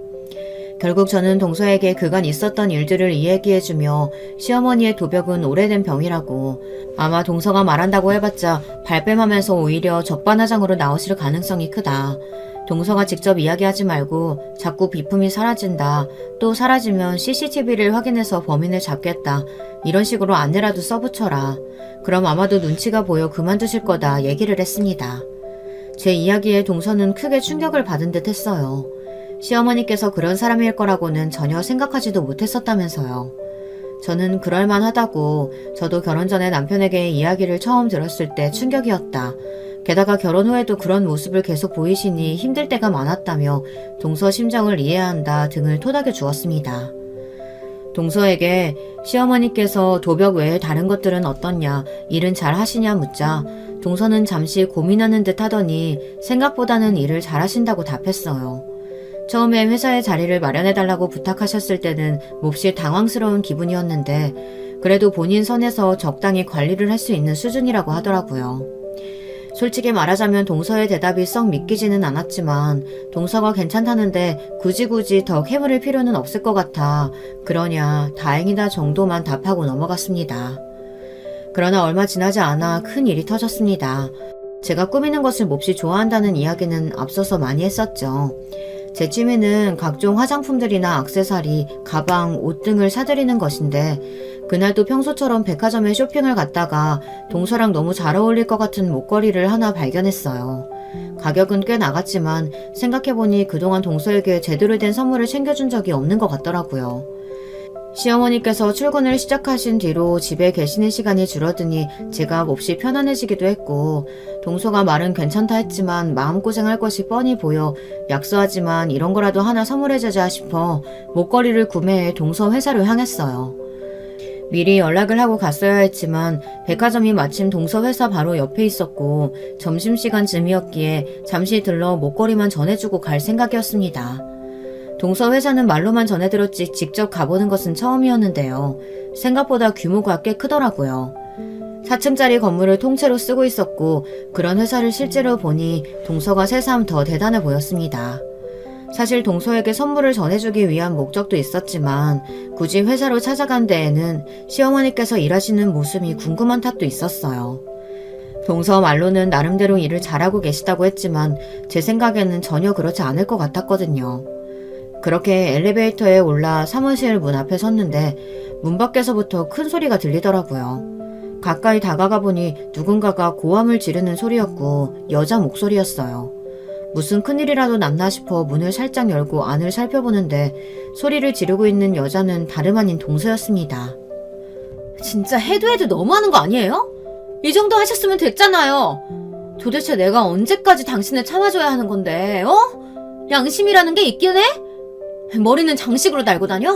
결국 저는 동서에게 그간 있었던 일들을 이야기해주며 시어머니의 도벽은 오래된 병이라고 아마 동서가 말한다고 해봤자 발뺌하면서 오히려 적반하장으로 나오실 가능성이 크다. 동서가 직접 이야기하지 말고 자꾸 비품이 사라진다. 또 사라지면 CCTV를 확인해서 범인을 잡겠다. 이런 식으로 안내라도 써붙여라. 그럼 아마도 눈치가 보여 그만두실 거다 얘기를 했습니다. 제 이야기에 동서는 크게 충격을 받은 듯 했어요. 시어머니께서 그런 사람일 거라고는 전혀 생각하지도 못했었다면서요. 저는 그럴만하다고 저도 결혼 전에 남편에게 이야기를 처음 들었을 때 충격이었다. 게다가 결혼 후에도 그런 모습을 계속 보이시니 힘들 때가 많았다며 동서 심정을 이해해야 한다 등을 토닥여 주었습니다. 동서에게 시어머니께서 도벽 외에 다른 것들은 어떻냐, 일은 잘 하시냐 묻자 동서는 잠시 고민하는 듯 하더니 생각보다는 일을 잘 하신다고 답했어요. 처음에 회사에 자리를 마련해달라고 부탁하셨을 때는 몹시 당황스러운 기분이었는데 그래도 본인 선에서 적당히 관리를 할 수 있는 수준이라고 하더라고요. 솔직히 말하자면 동서의 대답이 썩 믿기지는 않았지만 동서가 괜찮다는데 굳이 더 캐물을 필요는 없을 것 같아 그러냐 다행이다 정도만 답하고 넘어갔습니다. 그러나 얼마 지나지 않아 큰 일이 터졌습니다. 제가 꾸미는 것을 몹시 좋아한다는 이야기는 앞서서 많이 했었죠. 제 취미는 각종 화장품들이나 액세서리, 가방, 옷 등을 사들이는 것인데 그날도 평소처럼 백화점에 쇼핑을 갔다가 동서랑 너무 잘 어울릴 것 같은 목걸이를 하나 발견했어요. 가격은 꽤 나갔지만 생각해보니 그동안 동서에게 제대로 된 선물을 챙겨준 적이 없는 것 같더라고요. 시어머니께서 출근을 시작하신 뒤로 집에 계시는 시간이 줄어드니 제가 몹시 편안해지기도 했고 동서가 말은 괜찮다 했지만 마음고생할 것이 뻔히 보여 약소하지만 이런 거라도 하나 선물해주자 싶어 목걸이를 구매해 동서 회사로 향했어요. 미리 연락을 하고 갔어야 했지만 백화점이 마침 동서 회사 바로 옆에 있었고 점심시간쯤이었기에 잠시 들러 목걸이만 전해주고 갈 생각이었습니다. 동서 회사는 말로만 전해들었지 직접 가보는 것은 처음이었는데요. 생각보다 규모가 꽤 크더라고요. 4층짜리 건물을 통째로 쓰고 있었고 그런 회사를 실제로 보니 동서가 새삼 더 대단해 보였습니다. 사실 동서에게 선물을 전해주기 위한 목적도 있었지만 굳이 회사로 찾아간 데에는 시어머니께서 일하시는 모습이 궁금한 탓도 있었어요. 동서 말로는 나름대로 일을 잘하고 계시다고 했지만 제 생각에는 전혀 그렇지 않을 것 같았거든요. 그렇게 엘리베이터에 올라 사무실 문 앞에 섰는데 문 밖에서부터 큰 소리가 들리더라고요. 가까이 다가가 보니 누군가가 고함을 지르는 소리였고 여자 목소리였어요. 무슨 큰일이라도 났나 싶어 문을 살짝 열고 안을 살펴보는데 소리를 지르고 있는 여자는 다름 아닌 동서였습니다. 진짜 해도 너무하는 거 아니에요? 이 정도 하셨으면 됐잖아요. 도대체 내가 언제까지 당신을 참아줘야 하는 건데, 양심이라는 게 있긴 해? 머리는 장식으로 달고 다녀?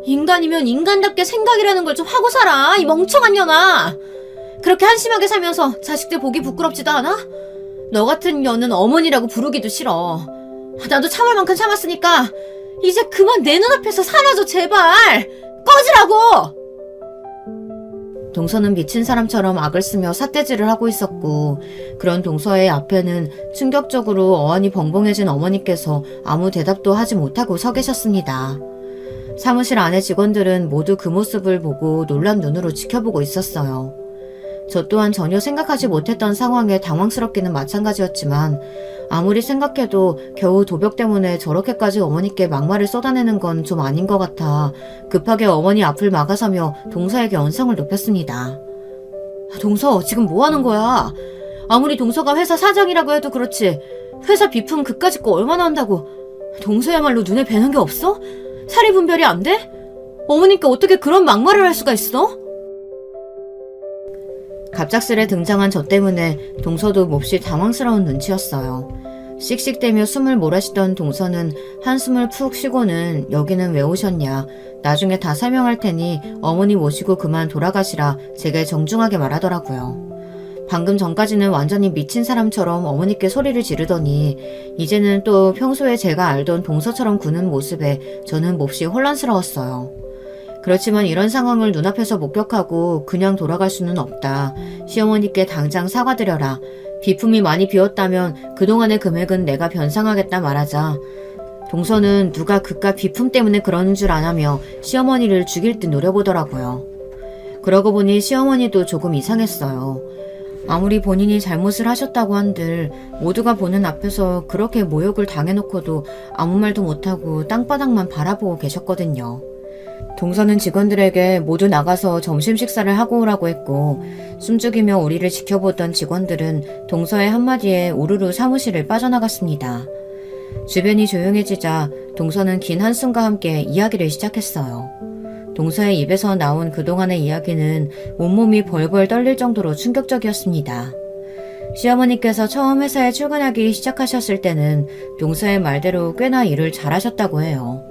인간이면 인간답게 생각이라는 걸 좀 하고 살아, 이 멍청한 년아. 그렇게 한심하게 살면서 자식들 보기 부끄럽지도 않아? 너 같은 년은 어머니라고 부르기도 싫어. 나도 참을 만큼 참았으니까 이제 그만 내 눈앞에서 사라져 제발. 꺼지라고. 동서는 미친 사람처럼 악을 쓰며 삿대질을 하고 있었고, 그런 동서의 앞에는 충격적으로 어안이 벙벙해진 어머니께서 아무 대답도 하지 못하고 서 계셨습니다. 사무실 안의 직원들은 모두 그 모습을 보고 놀란 눈으로 지켜보고 있었어요. 저 또한 전혀 생각하지 못했던 상황에 당황스럽기는 마찬가지였지만, 아무리 생각해도 겨우 도벽 때문에 저렇게까지 어머니께 막말을 쏟아내는 건 좀 아닌 것 같아 급하게 어머니 앞을 막아서며 동서에게 언성을 높였습니다. 동서, 지금 뭐 하는 거야? 아무리 동서가 회사 사장이라고 해도 그렇지 회사 비품 그까짓 거 얼마나 한다고. 동서야말로 눈에 뵈는 게 없어? 사리 분별이 안 돼? 어머니께 어떻게 그런 막말을 할 수가 있어? 갑작스레 등장한 저 때문에 동서도 몹시 당황스러운 눈치였어요. 씩씩대며 숨을 몰아쉬던 동서는 한숨을 푹 쉬고는 여기는 왜 오셨냐, 나중에 다 설명할 테니 어머니 모시고 그만 돌아가시라 제게 정중하게 말하더라고요. 방금 전까지는 완전히 미친 사람처럼 어머니께 소리를 지르더니 이제는 또 평소에 제가 알던 동서처럼 구는 모습에 저는 몹시 혼란스러웠어요. 그렇지만 이런 상황을 눈앞에서 목격하고 그냥 돌아갈 수는 없다. 시어머니께 당장 사과드려라. 비품이 많이 비었다면 그동안의 금액은 내가 변상하겠다 말하자. 동서는 누가 그깟 비품 때문에 그러는 줄 아냐며 시어머니를 죽일 듯 노려보더라고요. 그러고 보니 시어머니도 조금 이상했어요. 아무리 본인이 잘못을 하셨다고 한들 모두가 보는 앞에서 그렇게 모욕을 당해놓고도 아무 말도 못하고 땅바닥만 바라보고 계셨거든요. 동서는 직원들에게 모두 나가서 점심 식사를 하고 오라고 했고, 숨죽이며 우리를 지켜보던 직원들은 동서의 한마디에 우르르 사무실을 빠져나갔습니다. 주변이 조용해지자 동서는 긴 한숨과 함께 이야기를 시작했어요. 동서의 입에서 나온 그동안의 이야기는 온몸이 벌벌 떨릴 정도로 충격적이었습니다. 시어머니께서 처음 회사에 출근하기 시작하셨을 때는 동서의 말대로 꽤나 일을 잘하셨다고 해요.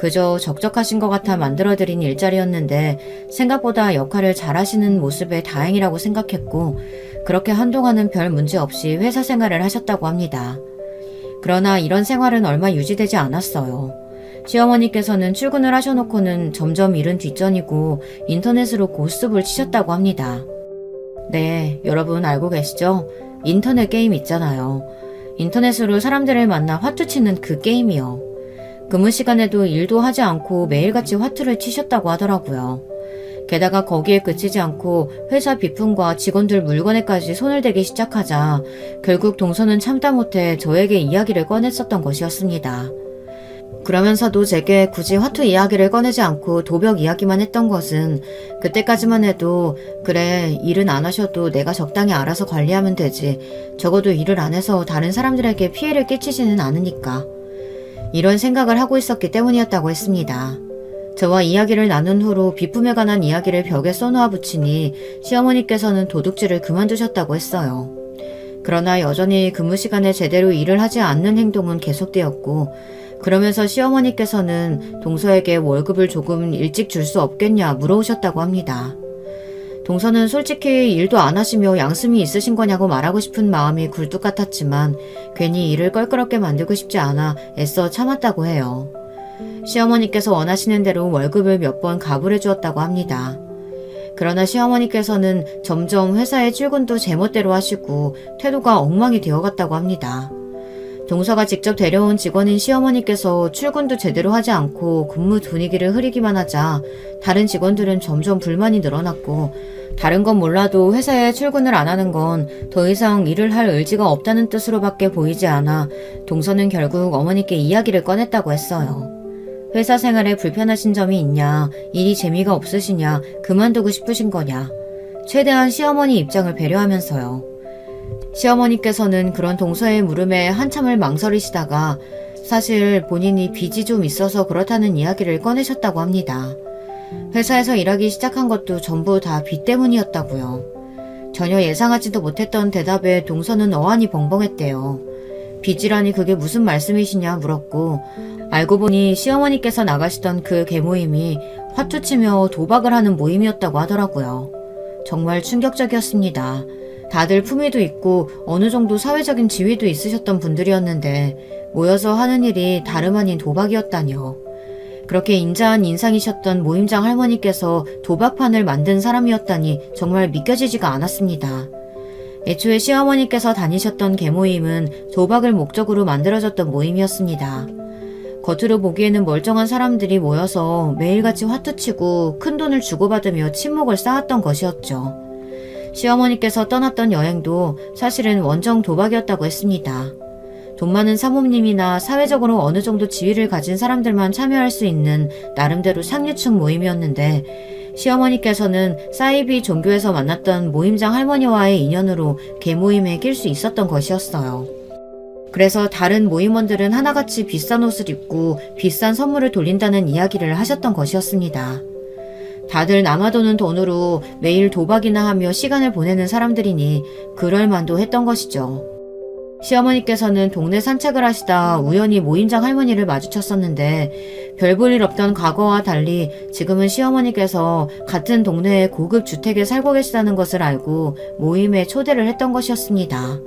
그저 적적하신 것 같아 만들어드린 일자리였는데 생각보다 역할을 잘하시는 모습에 다행이라고 생각했고, 그렇게 한동안은 별 문제 없이 회사 생활을 하셨다고 합니다. 그러나 이런 생활은 얼마 유지되지 않았어요. 시어머니께서는 출근을 하셔놓고는 점점 일은 뒷전이고 인터넷으로 고스톱을 치셨다고 합니다. 네, 여러분 알고 계시죠? 인터넷 게임 있잖아요. 인터넷으로 사람들을 만나 화투 치는 그 게임이요. 근무 시간에도 일도 하지 않고 매일같이 화투를 치셨다고 하더라고요. 게다가 거기에 그치지 않고 회사 비품과 직원들 물건에까지 손을 대기 시작하자 결국 동서는 참다 못해 저에게 이야기를 꺼냈었던 것이었습니다. 그러면서도 제게 굳이 화투 이야기를 꺼내지 않고 도벽 이야기만 했던 것은 그때까지만 해도 그래, 일은 안 하셔도 내가 적당히 알아서 관리하면 되지. 적어도 일을 안 해서 다른 사람들에게 피해를 끼치지는 않으니까. 이런 생각을 하고 있었기 때문이었다고 했습니다. 저와 이야기를 나눈 후로 비품에 관한 이야기를 벽에 써놓아 붙이니 시어머니께서는 도둑질을 그만두셨다고 했어요. 그러나 여전히 근무 시간에 제대로 일을 하지 않는 행동은 계속되었고, 그러면서 시어머니께서는 동서에게 월급을 조금 일찍 줄 수 없겠냐 물어오셨다고 합니다. 동서는 솔직히 일도 안 하시며 양심이 있으신 거냐고 말하고 싶은 마음이 굴뚝 같았지만 괜히 일을 껄끄럽게 만들고 싶지 않아 애써 참았다고 해요. 시어머니께서 원하시는 대로 월급을 몇 번 가불해 주었다고 합니다. 그러나 시어머니께서는 점점 회사의 출근도 제멋대로 하시고 태도가 엉망이 되어갔다고 합니다. 동서가 직접 데려온 직원인 시어머니께서 출근도 제대로 하지 않고 근무 분위기를 흐리기만 하자 다른 직원들은 점점 불만이 늘어났고, 다른 건 몰라도 회사에 출근을 안 하는 건 더 이상 일을 할 의지가 없다는 뜻으로밖에 보이지 않아 동서는 결국 어머니께 이야기를 꺼냈다고 했어요. 회사 생활에 불편하신 점이 있냐, 일이 재미가 없으시냐, 그만두고 싶으신 거냐. 최대한 시어머니 입장을 배려하면서요. 시어머니께서는 그런 동서의 물음에 한참을 망설이시다가 사실 본인이 빚이 좀 있어서 그렇다는 이야기를 꺼내셨다고 합니다. 회사에서 일하기 시작한 것도 전부 다 빚 때문이었다고요. 전혀 예상하지도 못했던 대답에 동서는 어안이 벙벙했대요. 빚이라니 그게 무슨 말씀이시냐 물었고, 알고 보니 시어머니께서 나가시던 그 계모임이 화투치며 도박을 하는 모임이었다고 하더라고요. 정말 충격적이었습니다. 다들 품위도 있고 어느 정도 사회적인 지위도 있으셨던 분들이었는데 모여서 하는 일이 다름 아닌 도박이었다니요. 그렇게 인자한 인상이셨던 모임장 할머니께서 도박판을 만든 사람이었다니 정말 믿겨지지가 않았습니다. 애초에 시어머니께서 다니셨던 계모임은 도박을 목적으로 만들어졌던 모임이었습니다. 겉으로 보기에는 멀쩡한 사람들이 모여서 매일같이 화투치고 큰돈을 주고받으며 친목을 쌓았던 것이었죠. 시어머니께서 떠났던 여행도 사실은 원정 도박이었다고 했습니다. 돈 많은 사모님이나 사회적으로 어느 정도 지위를 가진 사람들만 참여할 수 있는 나름대로 상류층 모임이었는데 시어머니께서는 사이비 종교에서 만났던 모임장 할머니와의 인연으로 계모임에 낄 수 있었던 것이었어요. 그래서 다른 모임원들은 하나같이 비싼 옷을 입고 비싼 선물을 돌린다는 이야기를 하셨던 것이었습니다. 다들 남아도는 돈으로 매일 도박이나 하며 시간을 보내는 사람들이니 그럴만도 했던 것이죠. 시어머니께서는 동네 산책을 하시다 우연히 모임장 할머니를 마주쳤었는데 별 볼 일 없던 과거와 달리 지금은 시어머니께서 같은 동네의 고급 주택에 살고 계시다는 것을 알고 모임에 초대를 했던 것이었습니다.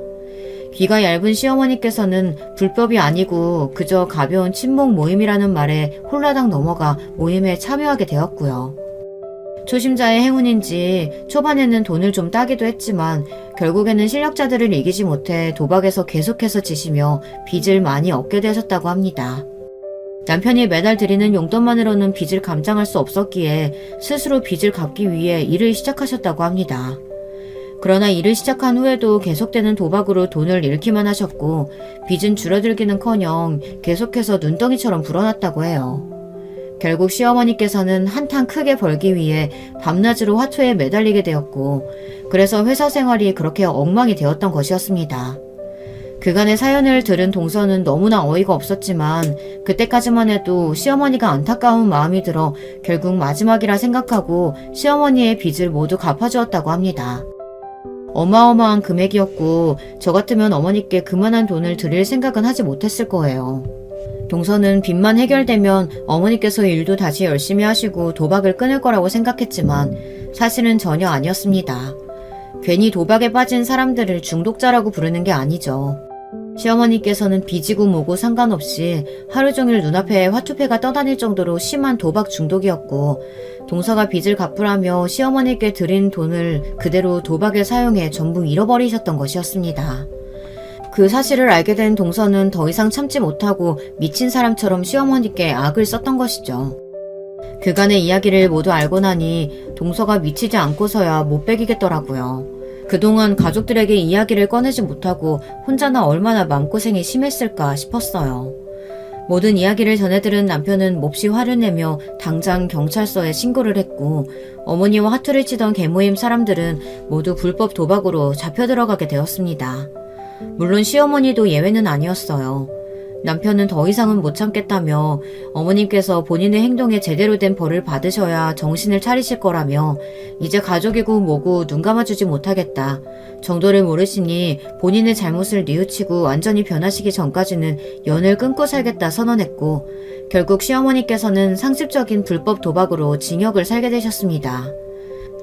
귀가 얇은 시어머니께서는 불법이 아니고 그저 가벼운 친목 모임이라는 말에 홀라당 넘어가 모임에 참여하게 되었고요. 초심자의 행운인지 초반에는 돈을 좀 따기도 했지만 결국에는 실력자들을 이기지 못해 도박에서 계속해서 지시며 빚을 많이 얻게 되셨다고 합니다. 남편이 매달 드리는 용돈만으로는 빚을 감당할 수 없었기에 스스로 빚을 갚기 위해 일을 시작하셨다고 합니다. 그러나 일을 시작한 후에도 계속되는 도박으로 돈을 잃기만 하셨고 빚은 줄어들기는커녕 계속해서 눈덩이처럼 불어났다고 해요. 결국 시어머니께서는 한탕 크게 벌기 위해 밤낮으로 화투에 매달리게 되었고 그래서 회사 생활이 그렇게 엉망이 되었던 것이었습니다. 그간의 사연을 들은 동서는 너무나 어이가 없었지만 그때까지만 해도 시어머니가 안타까운 마음이 들어 결국 마지막이라 생각하고 시어머니의 빚을 모두 갚아주었다고 합니다. 어마어마한 금액이었고 저 같으면 어머니께 그만한 돈을 드릴 생각은 하지 못했을 거예요. 동서는 빚만 해결되면 어머니께서 일도 다시 열심히 하시고 도박을 끊을 거라고 생각했지만 사실은 전혀 아니었습니다. 괜히 도박에 빠진 사람들을 중독자라고 부르는 게 아니죠. 시어머니께서는 빚이고 뭐고 상관없이 하루 종일 눈앞에 화투패가 떠다닐 정도로 심한 도박 중독이었고 동서가 빚을 갚으라며 시어머니께 드린 돈을 그대로 도박에 사용해 전부 잃어버리셨던 것이었습니다. 그 사실을 알게 된 동서는 더 이상 참지 못하고 미친 사람처럼 시어머니께 악을 썼던 것이죠. 그간의 이야기를 모두 알고 나니 동서가 미치지 않고서야 못 베기겠더라고요. 그동안 가족들에게 이야기를 꺼내지 못하고 혼자나 얼마나 마음고생이 심했을까 싶었어요. 모든 이야기를 전해들은 남편은 몹시 화를 내며 당장 경찰서에 신고를 했고 어머니와 화투를 치던 계모임 사람들은 모두 불법 도박으로 잡혀 들어가게 되었습니다. 물론 시어머니도 예외는 아니었어요. 남편은 더 이상은 못 참겠다며 어머님께서 본인의 행동에 제대로 된 벌을 받으셔야 정신을 차리실 거라며 이제 가족이고 뭐고 눈 감아주지 못하겠다 정도를 모르시니 본인의 잘못을 뉘우치고 완전히 변하시기 전까지는 연을 끊고 살겠다 선언했고 결국 시어머니께서는 상습적인 불법 도박으로 징역을 살게 되셨습니다.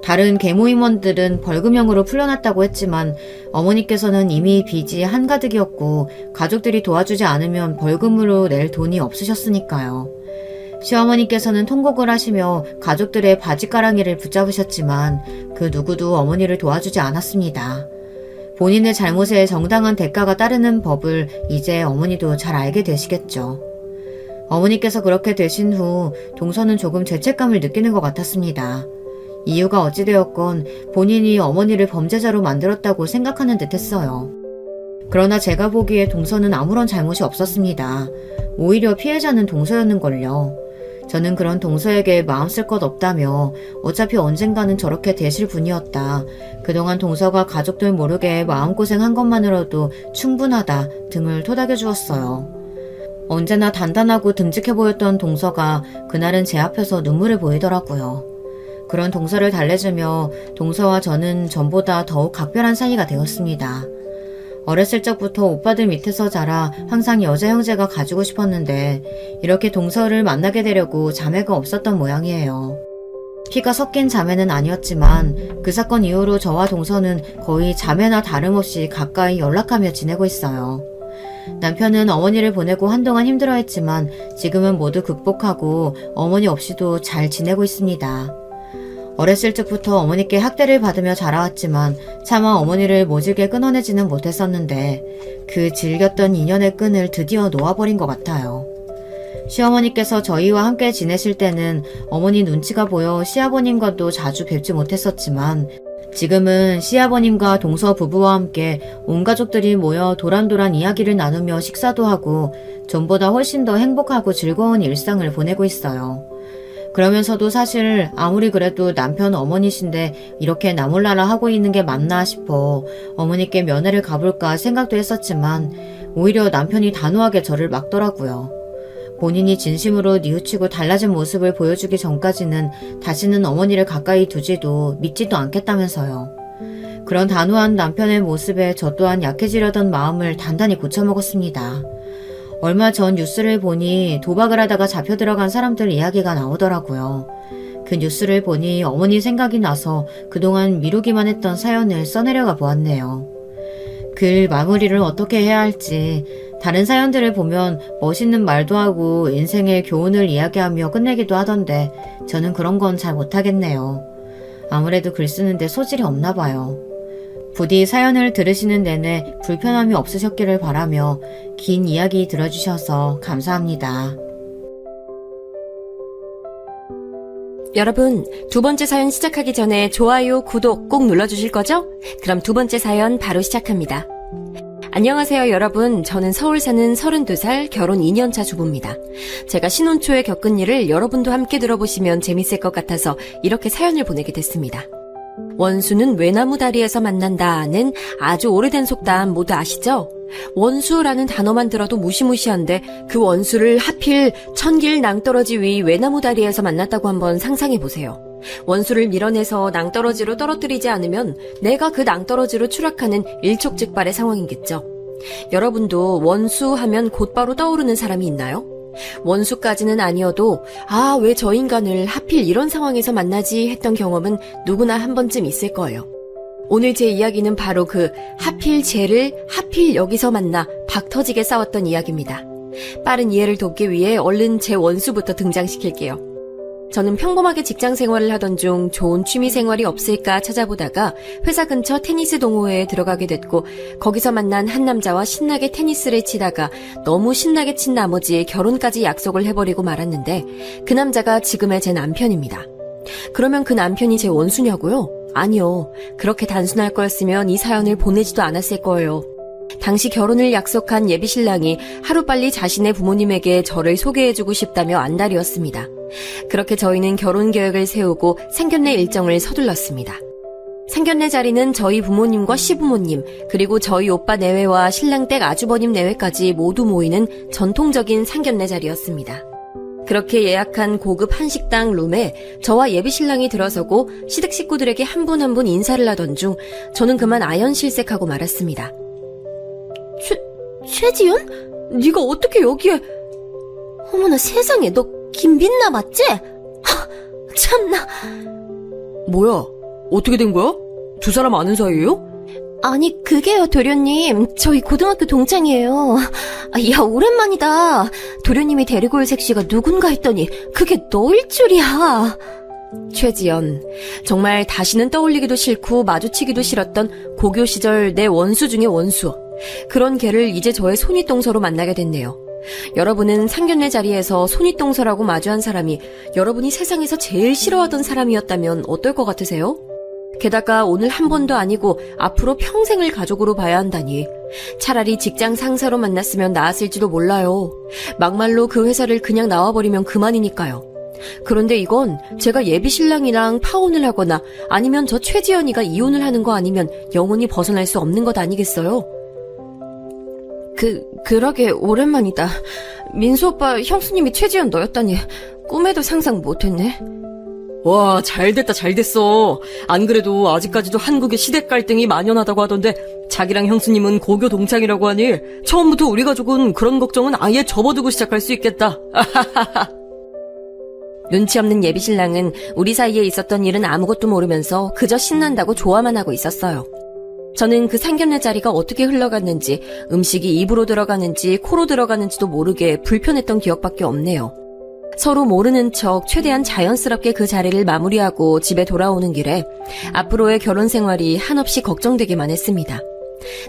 다른 계모임원들은 벌금형으로 풀려났다고 했지만 어머니께서는 이미 빚이 한가득이었고 가족들이 도와주지 않으면 벌금으로 낼 돈이 없으셨으니까요. 시어머니께서는 통곡을 하시며 가족들의 바지가랑이를 붙잡으셨지만 그 누구도 어머니를 도와주지 않았습니다. 본인의 잘못에 정당한 대가가 따르는 법을 이제 어머니도 잘 알게 되시겠죠. 어머니께서 그렇게 되신 후 동서는 조금 죄책감을 느끼는 것 같았습니다. 이유가 어찌되었건 본인이 어머니를 범죄자로 만들었다고 생각하는 듯 했어요. 그러나 제가 보기에 동서는 아무런 잘못이 없었습니다. 오히려 피해자는 동서였는걸요. 저는 그런 동서에게 마음 쓸 것 없다며 어차피 언젠가는 저렇게 되실 분이었다. 그동안 동서가 가족들 모르게 마음고생한 것만으로도 충분하다 등을 토닥여 주었어요. 언제나 단단하고 듬직해 보였던 동서가 그날은 제 앞에서 눈물을 보이더라고요. 그런 동서를 달래주며 동서와 저는 전보다 더욱 각별한 사이가 되었습니다. 어렸을 적부터 오빠들 밑에서 자라 항상 여자 형제가 가지고 싶었는데 이렇게 동서를 만나게 되려고 자매가 없었던 모양이에요. 피가 섞인 자매는 아니었지만 그 사건 이후로 저와 동서는 거의 자매나 다름없이 가까이 연락하며 지내고 있어요. 남편은 어머니를 보내고 한동안 힘들어했지만 지금은 모두 극복하고 어머니 없이도 잘 지내고 있습니다. 어렸을 적부터 어머니께 학대를 받으며 자라왔지만 차마 어머니를 모질게 끊어내지는 못했었는데 그 질겼던 인연의 끈을 드디어 놓아버린 것 같아요. 시어머니께서 저희와 함께 지내실 때는 어머니 눈치가 보여 시아버님과도 자주 뵙지 못했었지만 지금은 시아버님과 동서 부부와 함께 온 가족들이 모여 도란도란 이야기를 나누며 식사도 하고 전보다 훨씬 더 행복하고 즐거운 일상을 보내고 있어요. 그러면서도 사실 아무리 그래도 남편 어머니신데 이렇게 나몰라라 하고 있는 게 맞나 싶어 어머니께 면회를 가볼까 생각도 했었지만 오히려 남편이 단호하게 저를 막더라고요. 본인이 진심으로 뉘우치고 달라진 모습을 보여주기 전까지는 다시는 어머니를 가까이 두지도 믿지도 않겠다면서요. 그런 단호한 남편의 모습에 저 또한 약해지려던 마음을 단단히 고쳐먹었습니다. 얼마 전 뉴스를 보니 도박을 하다가 잡혀 들어간 사람들 이야기가 나오더라고요. 그 뉴스를 보니 어머니 생각이 나서 그동안 미루기만 했던 사연을 써내려가 보았네요. 글 마무리를 어떻게 해야 할지 다른 사연들을 보면 멋있는 말도 하고 인생의 교훈을 이야기하며 끝내기도 하던데 저는 그런 건 잘 못하겠네요. 아무래도 글 쓰는데 소질이 없나 봐요. 부디 사연을 들으시는 내내 불편함이 없으셨기를 바라며 긴 이야기 들어주셔서 감사합니다. 여러분, 두 번째 사연 시작하기 전에 좋아요, 구독 꼭 눌러주실 거죠? 그럼 두 번째 사연 바로 시작합니다. 안녕하세요 여러분. 저는 서울 사는 32살 결혼 2년차 주부입니다. 제가 신혼 초에 겪은 일을 여러분도 함께 들어보시면 재밌을 것 같아서 이렇게 사연을 보내게 됐습니다. 원수는 외나무 다리에서 만난다는 아주 오래된 속담 모두 아시죠? 원수라는 단어만 들어도 무시무시한데 그 원수를 하필 천길 낭떠러지 위 외나무 다리에서 만났다고 한번 상상해보세요. 원수를 밀어내서 낭떠러지로 떨어뜨리지 않으면 내가 그 낭떠러지로 추락하는 일촉즉발의 상황이겠죠. 여러분도 원수 하면 곧바로 떠오르는 사람이 있나요? 원수까지는 아니어도 왜 저 인간을 하필 이런 상황에서 만나지 했던 경험은 누구나 한 번쯤 있을 거예요. 오늘 제 이야기는 바로 그 하필 쟤를 하필 여기서 만나 박 터지게 싸웠던 이야기입니다. 빠른 이해를 돕기 위해 얼른 제 원수부터 등장시킬게요. 저는 평범하게 직장 생활을 하던 중 좋은 취미 생활이 없을까 찾아보다가 회사 근처 테니스 동호회에 들어가게 됐고 거기서 만난 한 남자와 신나게 테니스를 치다가 너무 신나게 친 나머지 결혼까지 약속을 해버리고 말았는데 그 남자가 지금의 제 남편입니다. 그러면 그 남편이 제 원수냐고요? 아니요. 그렇게 단순할 거였으면 이 사연을 보내지도 않았을 거예요. 당시 결혼을 약속한 예비신랑이 하루빨리 자신의 부모님에게 저를 소개해주고 싶다며 안달이었습니다. 그렇게 저희는 결혼 계획을 세우고 상견례 일정을 서둘렀습니다. 상견례 자리는 저희 부모님과 시부모님 그리고 저희 오빠 내외와 신랑 댁 아주버님 내외까지 모두 모이는 전통적인 상견례 자리였습니다. 그렇게 예약한 고급 한식당 룸에 저와 예비신랑이 들어서고 시댁 식구들에게 한 분 한 분 인사를 하던 중 저는 그만 아연실색하고 말았습니다. 최지연? 네가 어떻게 여기에... 어머나 세상에, 너 김빛나 맞지? 참나. 뭐야? 어떻게 된 거야? 두 사람 아는 사이예요? 아니 그게요 도련님, 저희 고등학교 동창이에요. 야 오랜만이다. 도련님이 데리고 올 색시가 누군가 했더니 그게 너일 줄이야. 최지연, 정말 다시는 떠올리기도 싫고 마주치기도 싫었던 고교 시절 내 원수 중의 원수. 그런 걔를 이제 저의 손윗동서로 만나게 됐네요. 여러분은 상견례 자리에서 손윗동서라고 마주한 사람이 여러분이 세상에서 제일 싫어하던 사람이었다면 어떨 것 같으세요? 게다가 오늘 한 번도 아니고 앞으로 평생을 가족으로 봐야 한다니. 차라리 직장 상사로 만났으면 나았을지도 몰라요. 막말로 그 회사를 그냥 나와버리면 그만이니까요. 그런데 이건 제가 예비신랑이랑 파혼을 하거나 아니면 저 최지연이가 이혼을 하는 거 아니면 영원히 벗어날 수 없는 것 아니겠어요? 그러게 오랜만이다. 민수 오빠 형수님이 최지연 너였다니 꿈에도 상상 못했네. 와, 잘됐다, 잘됐어. 안 그래도 아직까지도 한국의 시댁 갈등이 만연하다고 하던데 자기랑 형수님은 고교 동창이라고 하니 처음부터 우리 가족은 그런 걱정은 아예 접어두고 시작할 수 있겠다. 눈치 없는 예비신랑은 우리 사이에 있었던 일은 아무것도 모르면서 그저 신난다고 좋아만 하고 있었어요. 저는 그 상견례 자리가 어떻게 흘러갔는지, 음식이 입으로 들어가는지 코로 들어가는지도 모르게 불편했던 기억밖에 없네요. 서로 모르는 척 최대한 자연스럽게 그 자리를 마무리하고 집에 돌아오는 길에 앞으로의 결혼 생활이 한없이 걱정되기만 했습니다.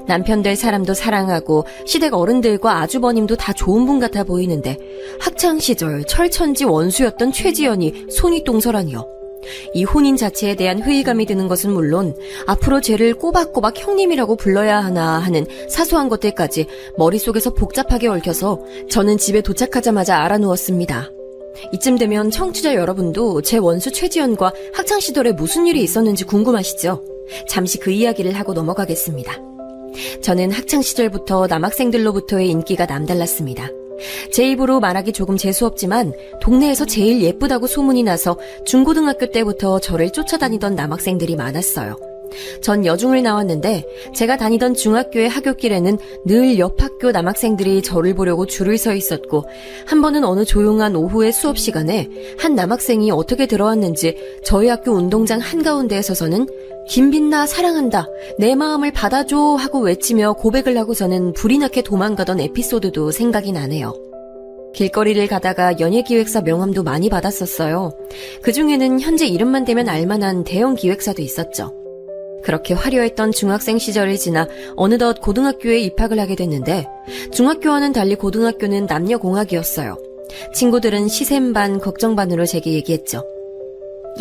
남편 될 사람도 사랑하고 시댁 어른들과 아주버님도 다 좋은 분 같아 보이는데 학창시절 철천지 원수였던 최지연이 손이 똥설하니요. 이 혼인 자체에 대한 회의감이 드는 것은 물론 앞으로 쟤를 꼬박꼬박 형님이라고 불러야 하나 하는 사소한 것들까지 머릿속에서 복잡하게 얽혀서 저는 집에 도착하자마자 알아누웠습니다. 이쯤 되면 청취자 여러분도 제 원수 최지연과 학창시절에 무슨 일이 있었는지 궁금하시죠? 잠시 그 이야기를 하고 넘어가겠습니다. 저는 학창시절부터 남학생들로부터의 인기가 남달랐습니다. 제 입으로 말하기 조금 재수없지만 동네에서 제일 예쁘다고 소문이 나서 중고등학교 때부터 저를 쫓아다니던 남학생들이 많았어요. 전 여중을 나왔는데 제가 다니던 중학교의 하굣길에는 늘 옆 학교 남학생들이 저를 보려고 줄을 서 있었고 한 번은 어느 조용한 오후의 수업 시간에 한 남학생이 어떻게 들어왔는지 저희 학교 운동장 한가운데에 서서는 김빛나 사랑한다, 내 마음을 받아줘 하고 외치며 고백을 하고서는 불이 나게 도망가던 에피소드도 생각이 나네요. 길거리를 가다가 연예기획사 명함도 많이 받았었어요. 그중에는 현재 이름만 대면 알만한 대형 기획사도 있었죠. 그렇게 화려했던 중학생 시절을 지나 어느덧 고등학교에 입학을 하게 됐는데 중학교와는 달리 고등학교는 남녀공학이었어요. 친구들은 시샘 반, 걱정 반으로 제게 얘기했죠.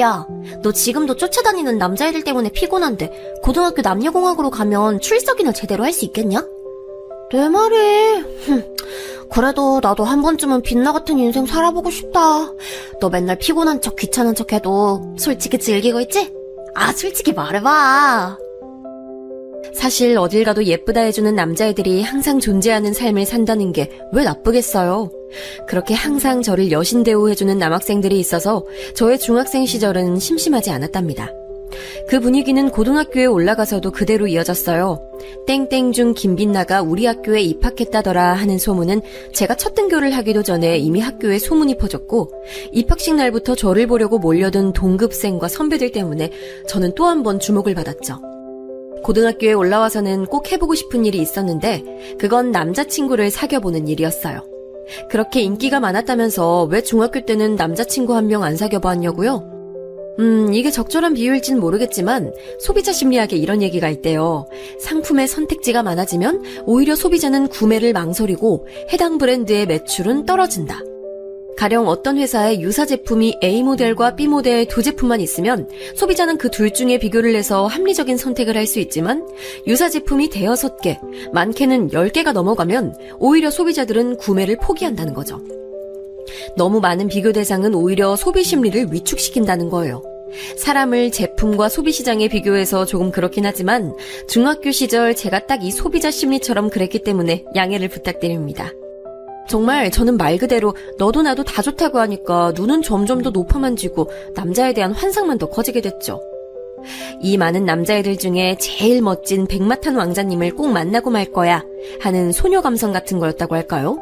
야, 너 지금도 쫓아다니는 남자애들 때문에 피곤한데 고등학교 남녀공학으로 가면 출석이나 제대로 할 수 있겠냐? 내 말이. 그래도 나도 한 번쯤은 빛나 같은 인생 살아보고 싶다. 너 맨날 피곤한 척 귀찮은 척 해도 솔직히 즐기고 있지? 아, 솔직히 말해봐. 사실 어딜 가도 예쁘다 해주는 남자애들이 항상 존재하는 삶을 산다는 게 왜 나쁘겠어요? 그렇게 항상 저를 여신 대우해주는 남학생들이 있어서 저의 중학생 시절은 심심하지 않았답니다. 그 분위기는 고등학교에 올라가서도 그대로 이어졌어요. 땡땡 중 김빛나가 우리 학교에 입학했다더라 하는 소문은 제가 첫 등교를 하기도 전에 이미 학교에 소문이 퍼졌고 입학식 날부터 저를 보려고 몰려든 동급생과 선배들 때문에 저는 또 한 번 주목을 받았죠. 고등학교에 올라와서는 꼭 해보고 싶은 일이 있었는데 그건 남자친구를 사귀어보는 일이었어요. 그렇게 인기가 많았다면서 왜 중학교 때는 남자친구 한 명 안 사귀어봤냐고요? 이게 적절한 비유일진 모르겠지만 소비자 심리학에 이런 얘기가 있대요. 상품의 선택지가 많아지면 오히려 소비자는 구매를 망설이고 해당 브랜드의 매출은 떨어진다. 가령 어떤 회사의 유사 제품이 A 모델과 B 모델 두 제품만 있으면 소비자는 그 둘 중에 비교를 해서 합리적인 선택을 할 수 있지만 유사 제품이 대여섯 개, 많게는 10개가 넘어가면 오히려 소비자들은 구매를 포기한다는 거죠. 너무 많은 비교 대상은 오히려 소비 심리를 위축시킨다는 거예요. 사람을 제품과 소비 시장에 비교해서 조금 그렇긴 하지만 중학교 시절 제가 딱 이 소비자 심리처럼 그랬기 때문에 양해를 부탁드립니다. 정말 저는 말 그대로 너도 나도 다 좋다고 하니까 눈은 점점 더 높아만 지고 남자에 대한 환상만 더 커지게 됐죠. 이 많은 남자애들 중에 제일 멋진 백마탄 왕자님을 꼭 만나고 말 거야 하는 소녀 감성 같은 거였다고 할까요?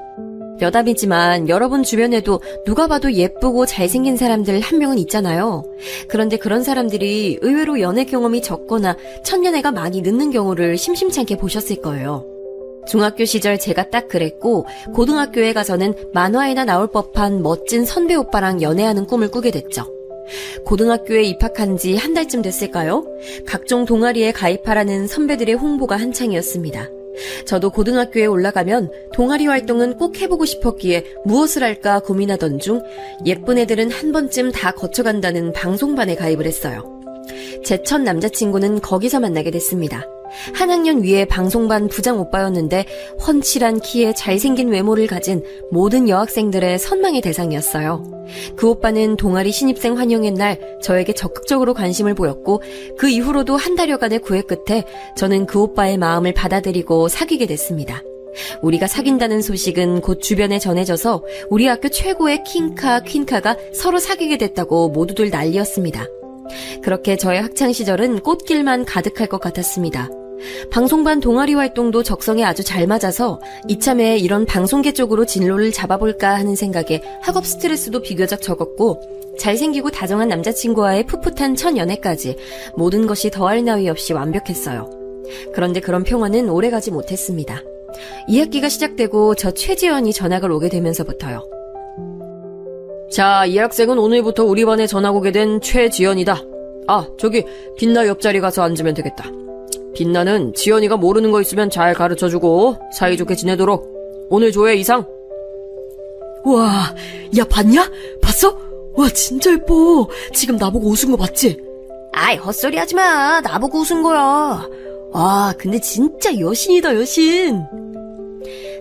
여담이지만 여러분 주변에도 누가 봐도 예쁘고 잘생긴 사람들 한 명은 있잖아요. 그런데 그런 사람들이 의외로 연애 경험이 적거나 첫연애가 많이 늦는 경우를 심심찮게 보셨을 거예요. 중학교 시절 제가 딱 그랬고 고등학교에 가서는 만화에나 나올 법한 멋진 선배 오빠랑 연애하는 꿈을 꾸게 됐죠. 고등학교에 입학한 지 한 달쯤 됐을까요? 각종 동아리에 가입하라는 선배들의 홍보가 한창이었습니다. 저도 고등학교에 올라가면 동아리 활동은 꼭 해보고 싶었기에 무엇을 할까 고민하던 중 예쁜 애들은 한 번쯤 다 거쳐간다는 방송반에 가입을 했어요. 제 첫 남자친구는 거기서 만나게 됐습니다. 한 학년 위에 방송반 부장 오빠였는데 훤칠한 키에 잘생긴 외모를 가진 모든 여학생들의 선망의 대상이었어요. 그 오빠는 동아리 신입생 환영회 날 저에게 적극적으로 관심을 보였고 그 이후로도 한 달여간의 구애 끝에 저는 그 오빠의 마음을 받아들이고 사귀게 됐습니다. 우리가 사귄다는 소식은 곧 주변에 전해져서 우리 학교 최고의 킹카, 퀸카가 서로 사귀게 됐다고 모두들 난리였습니다. 그렇게 저의 학창시절은 꽃길만 가득할 것 같았습니다. 방송반 동아리 활동도 적성에 아주 잘 맞아서 이참에 이런 방송계 쪽으로 진로를 잡아볼까 하는 생각에 학업 스트레스도 비교적 적었고 잘생기고 다정한 남자친구와의 풋풋한 첫 연애까지 모든 것이 더할 나위 없이 완벽했어요. 그런데 그런 평화는 오래가지 못했습니다. 2학기가 시작되고 저 최지연이 전학을 오게 되면서부터요. 자, 이 학생은 오늘부터 우리 반에 전학 오게 된 최지연이다. 아, 저기 빛나 옆자리 가서 앉으면 되겠다. 빛나는 지연이가 모르는 거 있으면 잘 가르쳐주고 사이좋게 지내도록. 오늘 조회 이상. 와, 야 봤냐? 봤어? 와 진짜 예뻐. 지금 나보고 웃은 거 맞지? 아이, 헛소리 하지 마. 나보고 웃은 거야. 아, 근데 진짜 여신이다, 여신.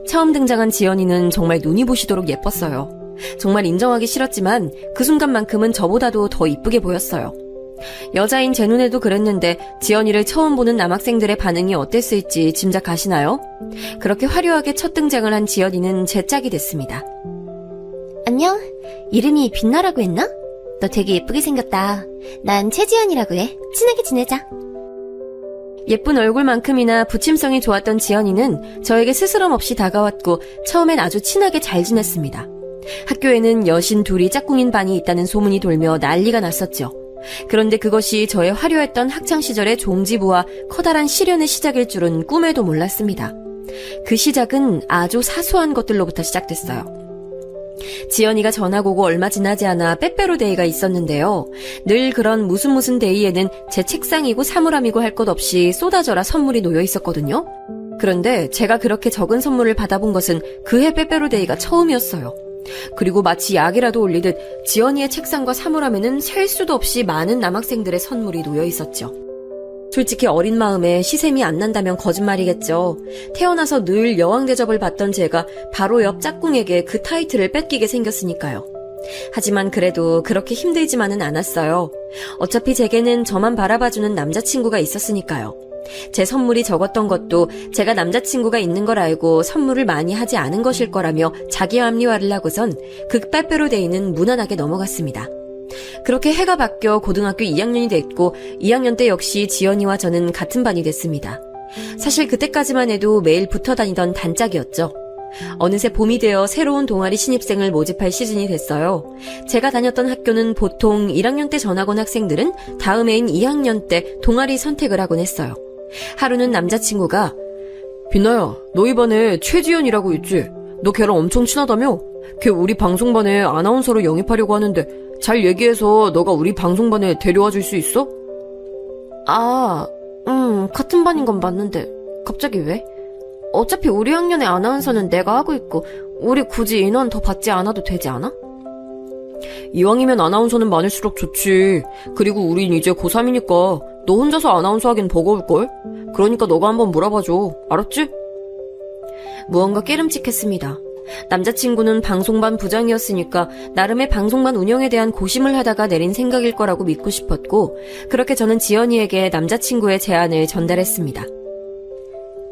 처음 등장한 지연이는 정말 눈이 부시도록 예뻤어요. 정말 인정하기 싫었지만 그 순간만큼은 저보다도 더 이쁘게 보였어요. 여자인 제 눈에도 그랬는데 지연이를 처음 보는 남학생들의 반응이 어땠을지 짐작가시나요? 그렇게 화려하게 첫 등장을 한 지연이는 제 짝이 됐습니다. 안녕. 이름이 빛나라고 했나? 너 되게 예쁘게 생겼다. 난 최지연이라고 해. 친하게 지내자. 예쁜 얼굴만큼이나 부침성이 좋았던 지연이는 저에게 스스럼 없이 다가왔고 처음엔 아주 친하게 잘 지냈습니다. 학교에는 여신 둘이 짝꿍인 반이 있다는 소문이 돌며 난리가 났었죠. 그런데 그것이 저의 화려했던 학창시절의 종지부와 커다란 시련의 시작일 줄은 꿈에도 몰랐습니다. 그 시작은 아주 사소한 것들로부터 시작됐어요. 지연이가 전학 오고 얼마 지나지 않아 빼빼로 데이가 있었는데요. 늘 그런 무슨 데이에는 제 책상이고 사물함이고 할 것 없이 쏟아져라 선물이 놓여 있었거든요. 그런데 제가 그렇게 적은 선물을 받아본 것은 그해 빼빼로 데이가 처음이었어요. 그리고 마치 약이라도 올리듯 지연이의 책상과 사물함에는 셀 수도 없이 많은 남학생들의 선물이 놓여 있었죠. 솔직히 어린 마음에 시샘이 안 난다면 거짓말이겠죠. 태어나서 늘 여왕 대접을 받던 제가 바로 옆 짝꿍에게 그 타이틀을 뺏기게 생겼으니까요. 하지만 그래도 그렇게 힘들지만은 않았어요. 어차피 제게는 저만 바라봐주는 남자친구가 있었으니까요. 제 선물이 적었던 것도 제가 남자친구가 있는 걸 알고 선물을 많이 하지 않은 것일 거라며 자기 합리화를 하고선 그 빼빼로데이는 무난하게 넘어갔습니다. 그렇게 해가 바뀌어 고등학교 2학년이 됐고 2학년 때 역시 지연이와 저는 같은 반이 됐습니다. 사실 그때까지만 해도 매일 붙어 다니던 단짝이었죠. 어느새 봄이 되어 새로운 동아리 신입생을 모집할 시즌이 됐어요. 제가 다녔던 학교는 보통 1학년 때 전학 온 학생들은 다음 해인 2학년 때 동아리 선택을 하곤 했어요. 하루는 남자친구가 빛나야, 너희 반에 최지연이라고 있지? 너 걔랑 엄청 친하다며? 걔 우리 방송반에 아나운서로 영입하려고 하는데 잘 얘기해서 너가 우리 방송반에 데려와 줄 수 있어? 같은 반인 건 맞는데 갑자기 왜? 어차피 우리 학년의 아나운서는 내가 하고 있고 우리 굳이 인원 더 받지 않아도 되지 않아? 이왕이면 아나운서는 많을수록 좋지. 그리고 우린 이제 고3이니까 너 혼자서 아나운서 하긴 버거울걸? 그러니까 너가 한번 물어봐줘. 알았지? 무언가 깨름칙했습니다. 남자친구는 방송반 부장이었으니까 나름의 방송반 운영에 대한 고심을 하다가 내린 생각일 거라고 믿고 싶었고, 그렇게 저는 지연이에게 남자친구의 제안을 전달했습니다.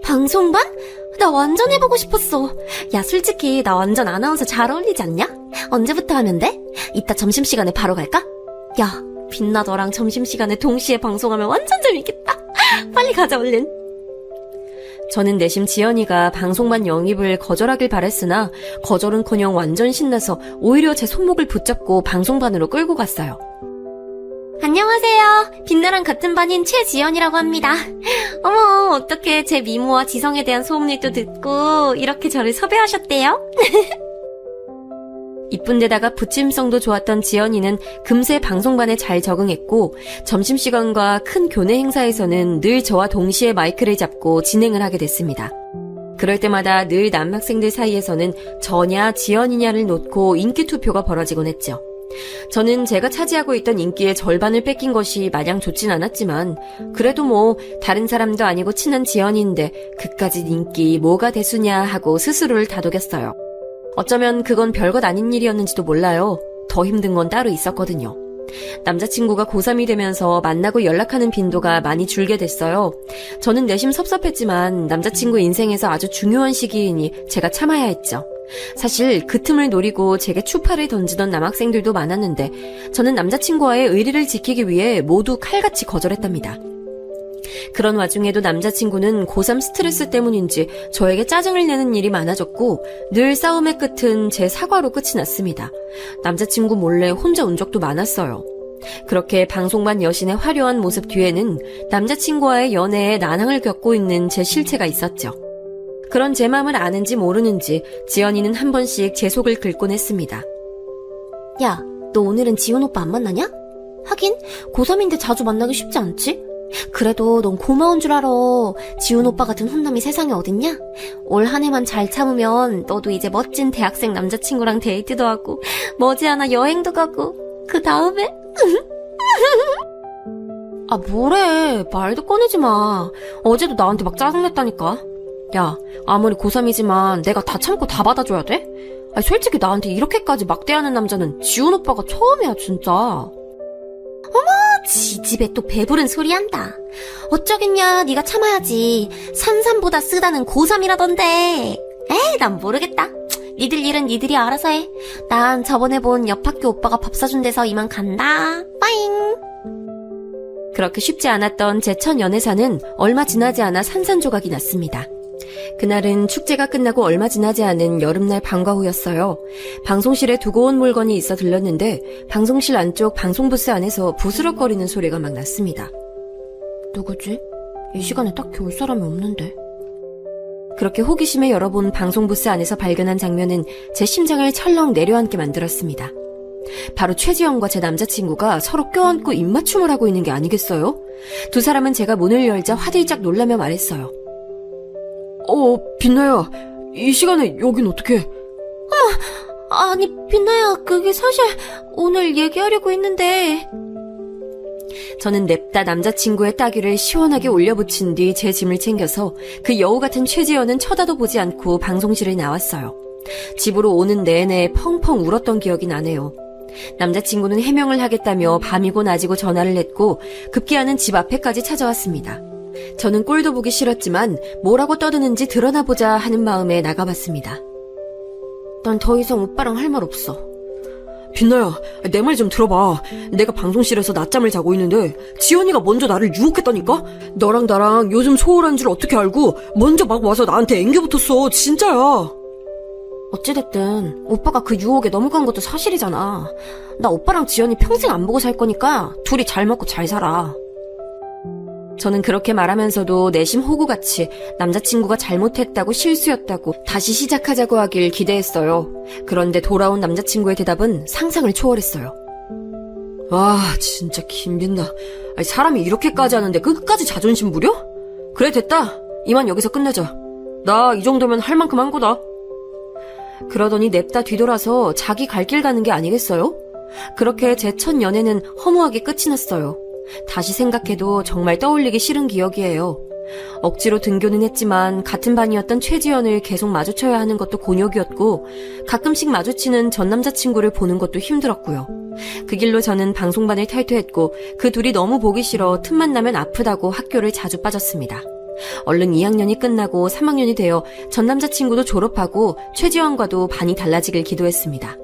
방송반? 나 완전 해보고 싶었어. 야, 솔직히 나 완전 아나운서 잘 어울리지 않냐? 언제부터 하면 돼? 이따 점심시간에 바로 갈까? 야, 빛나 너랑 점심시간에 동시에 방송하면 완전 재밌겠다. 빨리 가자, 얼른. 저는 내심 지연이가 방송반 영입을 거절하길 바랬으나 거절은커녕 완전 신나서 오히려 제 손목을 붙잡고 방송반으로 끌고 갔어요. 안녕하세요. 빛나랑 같은 반인 최지연이라고 합니다. 어머, 어떻게 제 미모와 지성에 대한 소문을 또 듣고 이렇게 저를 섭외하셨대요? 이쁜 데다가 부침성도 좋았던 지연이는 금세 방송반에 잘 적응했고 점심시간과 큰 교내 행사에서는 늘 저와 동시에 마이크를 잡고 진행을 하게 됐습니다. 그럴 때마다 늘 남학생들 사이에서는 저냐 지연이냐를 놓고 인기 투표가 벌어지곤 했죠. 저는 제가 차지하고 있던 인기의 절반을 뺏긴 것이 마냥 좋진 않았지만 그래도 뭐 다른 사람도 아니고 친한 지연이인데 그까짓 인기 뭐가 대수냐 하고 스스로를 다독였어요. 어쩌면 그건 별것 아닌 일이었는지도 몰라요. 더 힘든 건 따로 있었거든요. 남자친구가 고3이 되면서 만나고 연락하는 빈도가 많이 줄게 됐어요. 저는 내심 섭섭했지만 남자친구 인생에서 아주 중요한 시기이니 제가 참아야 했죠. 사실 그 틈을 노리고 제게 추파를 던지던 남학생들도 많았는데 저는 남자친구와의 의리를 지키기 위해 모두 칼같이 거절했답니다. 그런 와중에도 남자친구는 고3 스트레스 때문인지 저에게 짜증을 내는 일이 많아졌고 늘 싸움의 끝은 제 사과로 끝이 났습니다. 남자친구 몰래 혼자 운 적도 많았어요. 그렇게 방송반 여신의 화려한 모습 뒤에는 남자친구와의 연애에 난항을 겪고 있는 제 실체가 있었죠. 그런 제 마음을 아는지 모르는지 지연이는 한 번씩 제 속을 긁곤 했습니다. 야, 너 오늘은 지훈 오빠 안 만나냐? 하긴 고3인데 자주 만나기 쉽지 않지? 그래도 넌 고마운 줄 알아. 지훈 오빠 같은 훈남이 세상에 어딨냐? 올 한 해만 잘 참으면 너도 이제 멋진 대학생 남자친구랑 데이트도 하고 머지않아 여행도 가고 그 다음에 아, 뭐래. 말도 꺼내지 마. 어제도 나한테 막 짜증냈다니까. 야, 아무리 고3이지만 내가 다 참고 다 받아줘야 돼? 아니, 솔직히 나한테 이렇게까지 막대하는 남자는 지훈 오빠가 처음이야, 진짜. 어머, 지 집에 또 배부른 소리 한다. 어쩌겠냐, 네가 참아야지. 산삼보다 쓰다는 고3이라던데. 에이, 난 모르겠다. 니들 일은 니들이 알아서 해. 난 저번에 본 옆 학교 오빠가 밥 사준 데서 이만 간다. 빠잉. 그렇게 쉽지 않았던 제 첫 연애사는 얼마 지나지 않아 산산조각이 났습니다. 그날은 축제가 끝나고 얼마 지나지 않은 여름날 방과 후였어요. 방송실에 두고 온 물건이 있어 들렀는데 방송실 안쪽 방송부스 안에서 부스럭거리는 소리가 막 났습니다. 누구지? 이 시간에 딱히 올 사람이 없는데. 그렇게 호기심에 열어본 방송부스 안에서 발견한 장면은 제 심장을 철렁 내려앉게 만들었습니다. 바로 최지영과 제 남자친구가 서로 껴안고 입맞춤을 하고 있는 게 아니겠어요? 두 사람은 제가 문을 열자 화들짝 놀라며 말했어요. 빛나야, 이 시간에 여긴 어떡해? 아니, 빛나야, 그게 사실 오늘 얘기하려고 했는데. 저는 냅다 남자친구의 따귀를 시원하게 올려붙인 뒤 제 짐을 챙겨서 그 여우 같은 최지연은 쳐다도 보지 않고 방송실을 나왔어요. 집으로 오는 내내 펑펑 울었던 기억이 나네요. 남자친구는 해명을 하겠다며 밤이고 낮이고 전화를 했고 급기야는 집 앞에까지 찾아왔습니다. 저는 꼴도 보기 싫었지만 뭐라고 떠드는지 드러나보자 하는 마음에 나가봤습니다. 난 더 이상 오빠랑 할 말 없어. 빛나야, 내 말 좀 들어봐. 내가 방송실에서 낮잠을 자고 있는데 지연이가 먼저 나를 유혹했다니까? 너랑 나랑 요즘 소홀한 줄 어떻게 알고 먼저 막 와서 나한테 앵겨붙었어. 진짜야. 어찌됐든 오빠가 그 유혹에 넘어간 것도 사실이잖아. 나 오빠랑 지연이 평생 안 보고 살 거니까 둘이 잘 먹고 잘 살아. 저는 그렇게 말하면서도 내심 호구같이 남자친구가 잘못했다고 실수였다고 다시 시작하자고 하길 기대했어요. 그런데 돌아온 남자친구의 대답은 상상을 초월했어요. 아, 진짜 김빛나. 아니, 사람이 이렇게까지 하는데 끝까지 자존심 부려? 그래, 됐다. 이만 여기서 끝내자. 나 이 정도면 할 만큼 한 거다. 그러더니 냅다 뒤돌아서 자기 갈 길 가는 게 아니겠어요? 그렇게 제 첫 연애는 허무하게 끝이 났어요. 다시 생각해도 정말 떠올리기 싫은 기억이에요. 억지로 등교는 했지만 같은 반이었던 최지연을 계속 마주쳐야 하는 것도 곤욕이었고 가끔씩 마주치는 전 남자친구를 보는 것도 힘들었고요. 그 길로 저는 방송반을 탈퇴했고 그 둘이 너무 보기 싫어 틈만 나면 아프다고 학교를 자주 빠졌습니다. 얼른 2학년이 끝나고 3학년이 되어 전 남자친구도 졸업하고 최지연과도 반이 달라지길 기도했습니다.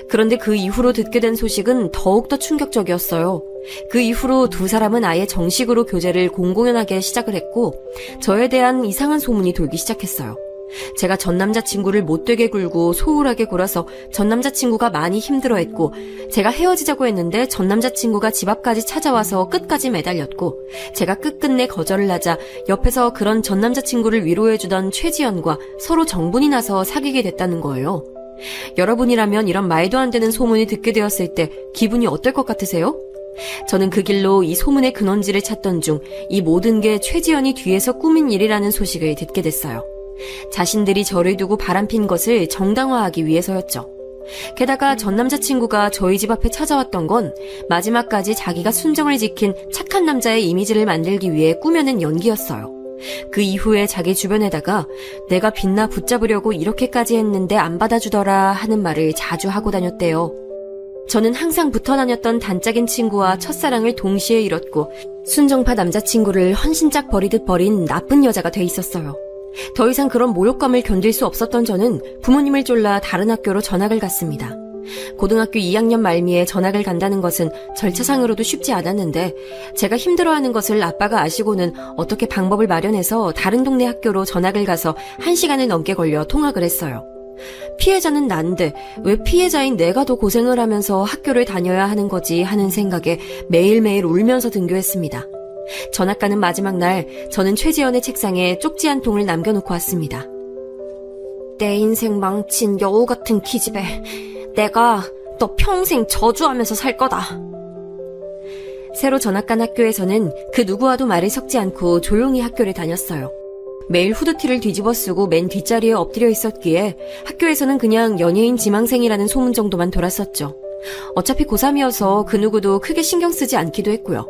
그런데 그 이후로 듣게 된 소식은 더욱더 충격적이었어요. 그 이후로 두 사람은 아예 정식으로 교제를 공공연하게 시작을 했고 저에 대한 이상한 소문이 돌기 시작했어요. 제가 전 남자친구를 못되게 굴고 소홀하게 굴어서 전 남자친구가 많이 힘들어했고 제가 헤어지자고 했는데 전 남자친구가 집 앞까지 찾아와서 끝까지 매달렸고 제가 끝끝내 거절을 하자 옆에서 그런 전 남자친구를 위로해주던 최지연과 서로 정분이 나서 사귀게 됐다는 거예요. 여러분이라면 이런 말도 안 되는 소문이 듣게 되었을 때 기분이 어떨 것 같으세요? 저는 그 길로 이 소문의 근원지를 찾던 중 이 모든 게 최지연이 뒤에서 꾸민 일이라는 소식을 듣게 됐어요. 자신들이 저를 두고 바람핀 것을 정당화하기 위해서였죠. 게다가 전 남자친구가 저희 집 앞에 찾아왔던 건 마지막까지 자기가 순정을 지킨 착한 남자의 이미지를 만들기 위해 꾸며낸 연기였어요. 그 이후에 자기 주변에다가 내가 빛나 붙잡으려고 이렇게까지 했는데 안 받아주더라 하는 말을 자주 하고 다녔대요. 저는 항상 붙어 다녔던 단짝인 친구와 첫사랑을 동시에 잃었고 순정파 남자친구를 헌신짝 버리듯 버린 나쁜 여자가 돼 있었어요. 더 이상 그런 모욕감을 견딜 수 없었던 저는 부모님을 쫄라 다른 학교로 전학을 갔습니다. 고등학교 2학년 말미에 전학을 간다는 것은 절차상으로도 쉽지 않았는데 제가 힘들어하는 것을 아빠가 아시고는 어떻게 방법을 마련해서 다른 동네 학교로 전학을 가서 1시간을 넘게 걸려 통학을 했어요. 피해자는 난데 왜 피해자인 내가 더 고생을 하면서 학교를 다녀야 하는 거지 하는 생각에 매일매일 울면서 등교했습니다. 전학 가는 마지막 날 저는 최지연의 책상에 쪽지 한 통을 남겨놓고 왔습니다. 내 인생 망친 여우 같은 기집애. 내가 너 평생 저주하면서 살 거다. 새로 전학 간 학교에서는 그 누구와도 말을 섞지 않고 조용히 학교를 다녔어요. 매일 후드티를 뒤집어 쓰고 맨 뒷자리에 엎드려 있었기에 학교에서는 그냥 연예인 지망생이라는 소문 정도만 돌았었죠. 어차피 고3이어서 그 누구도 크게 신경 쓰지 않기도 했고요.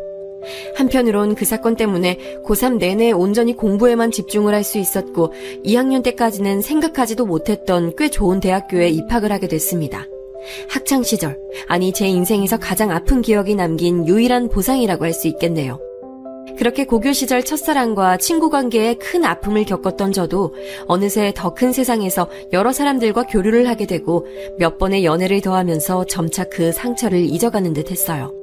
한편으론 그 사건 때문에 고3 내내 온전히 공부에만 집중을 할 수 있었고 2학년 때까지는 생각하지도 못했던 꽤 좋은 대학교에 입학을 하게 됐습니다. 학창시절, 아니 제 인생에서 가장 아픈 기억이 남긴 유일한 보상이라고 할 수 있겠네요. 그렇게 고교 시절 첫사랑과 친구 관계에 큰 아픔을 겪었던 저도 어느새 더 큰 세상에서 여러 사람들과 교류를 하게 되고 몇 번의 연애를 더하면서 점차 그 상처를 잊어가는 듯 했어요.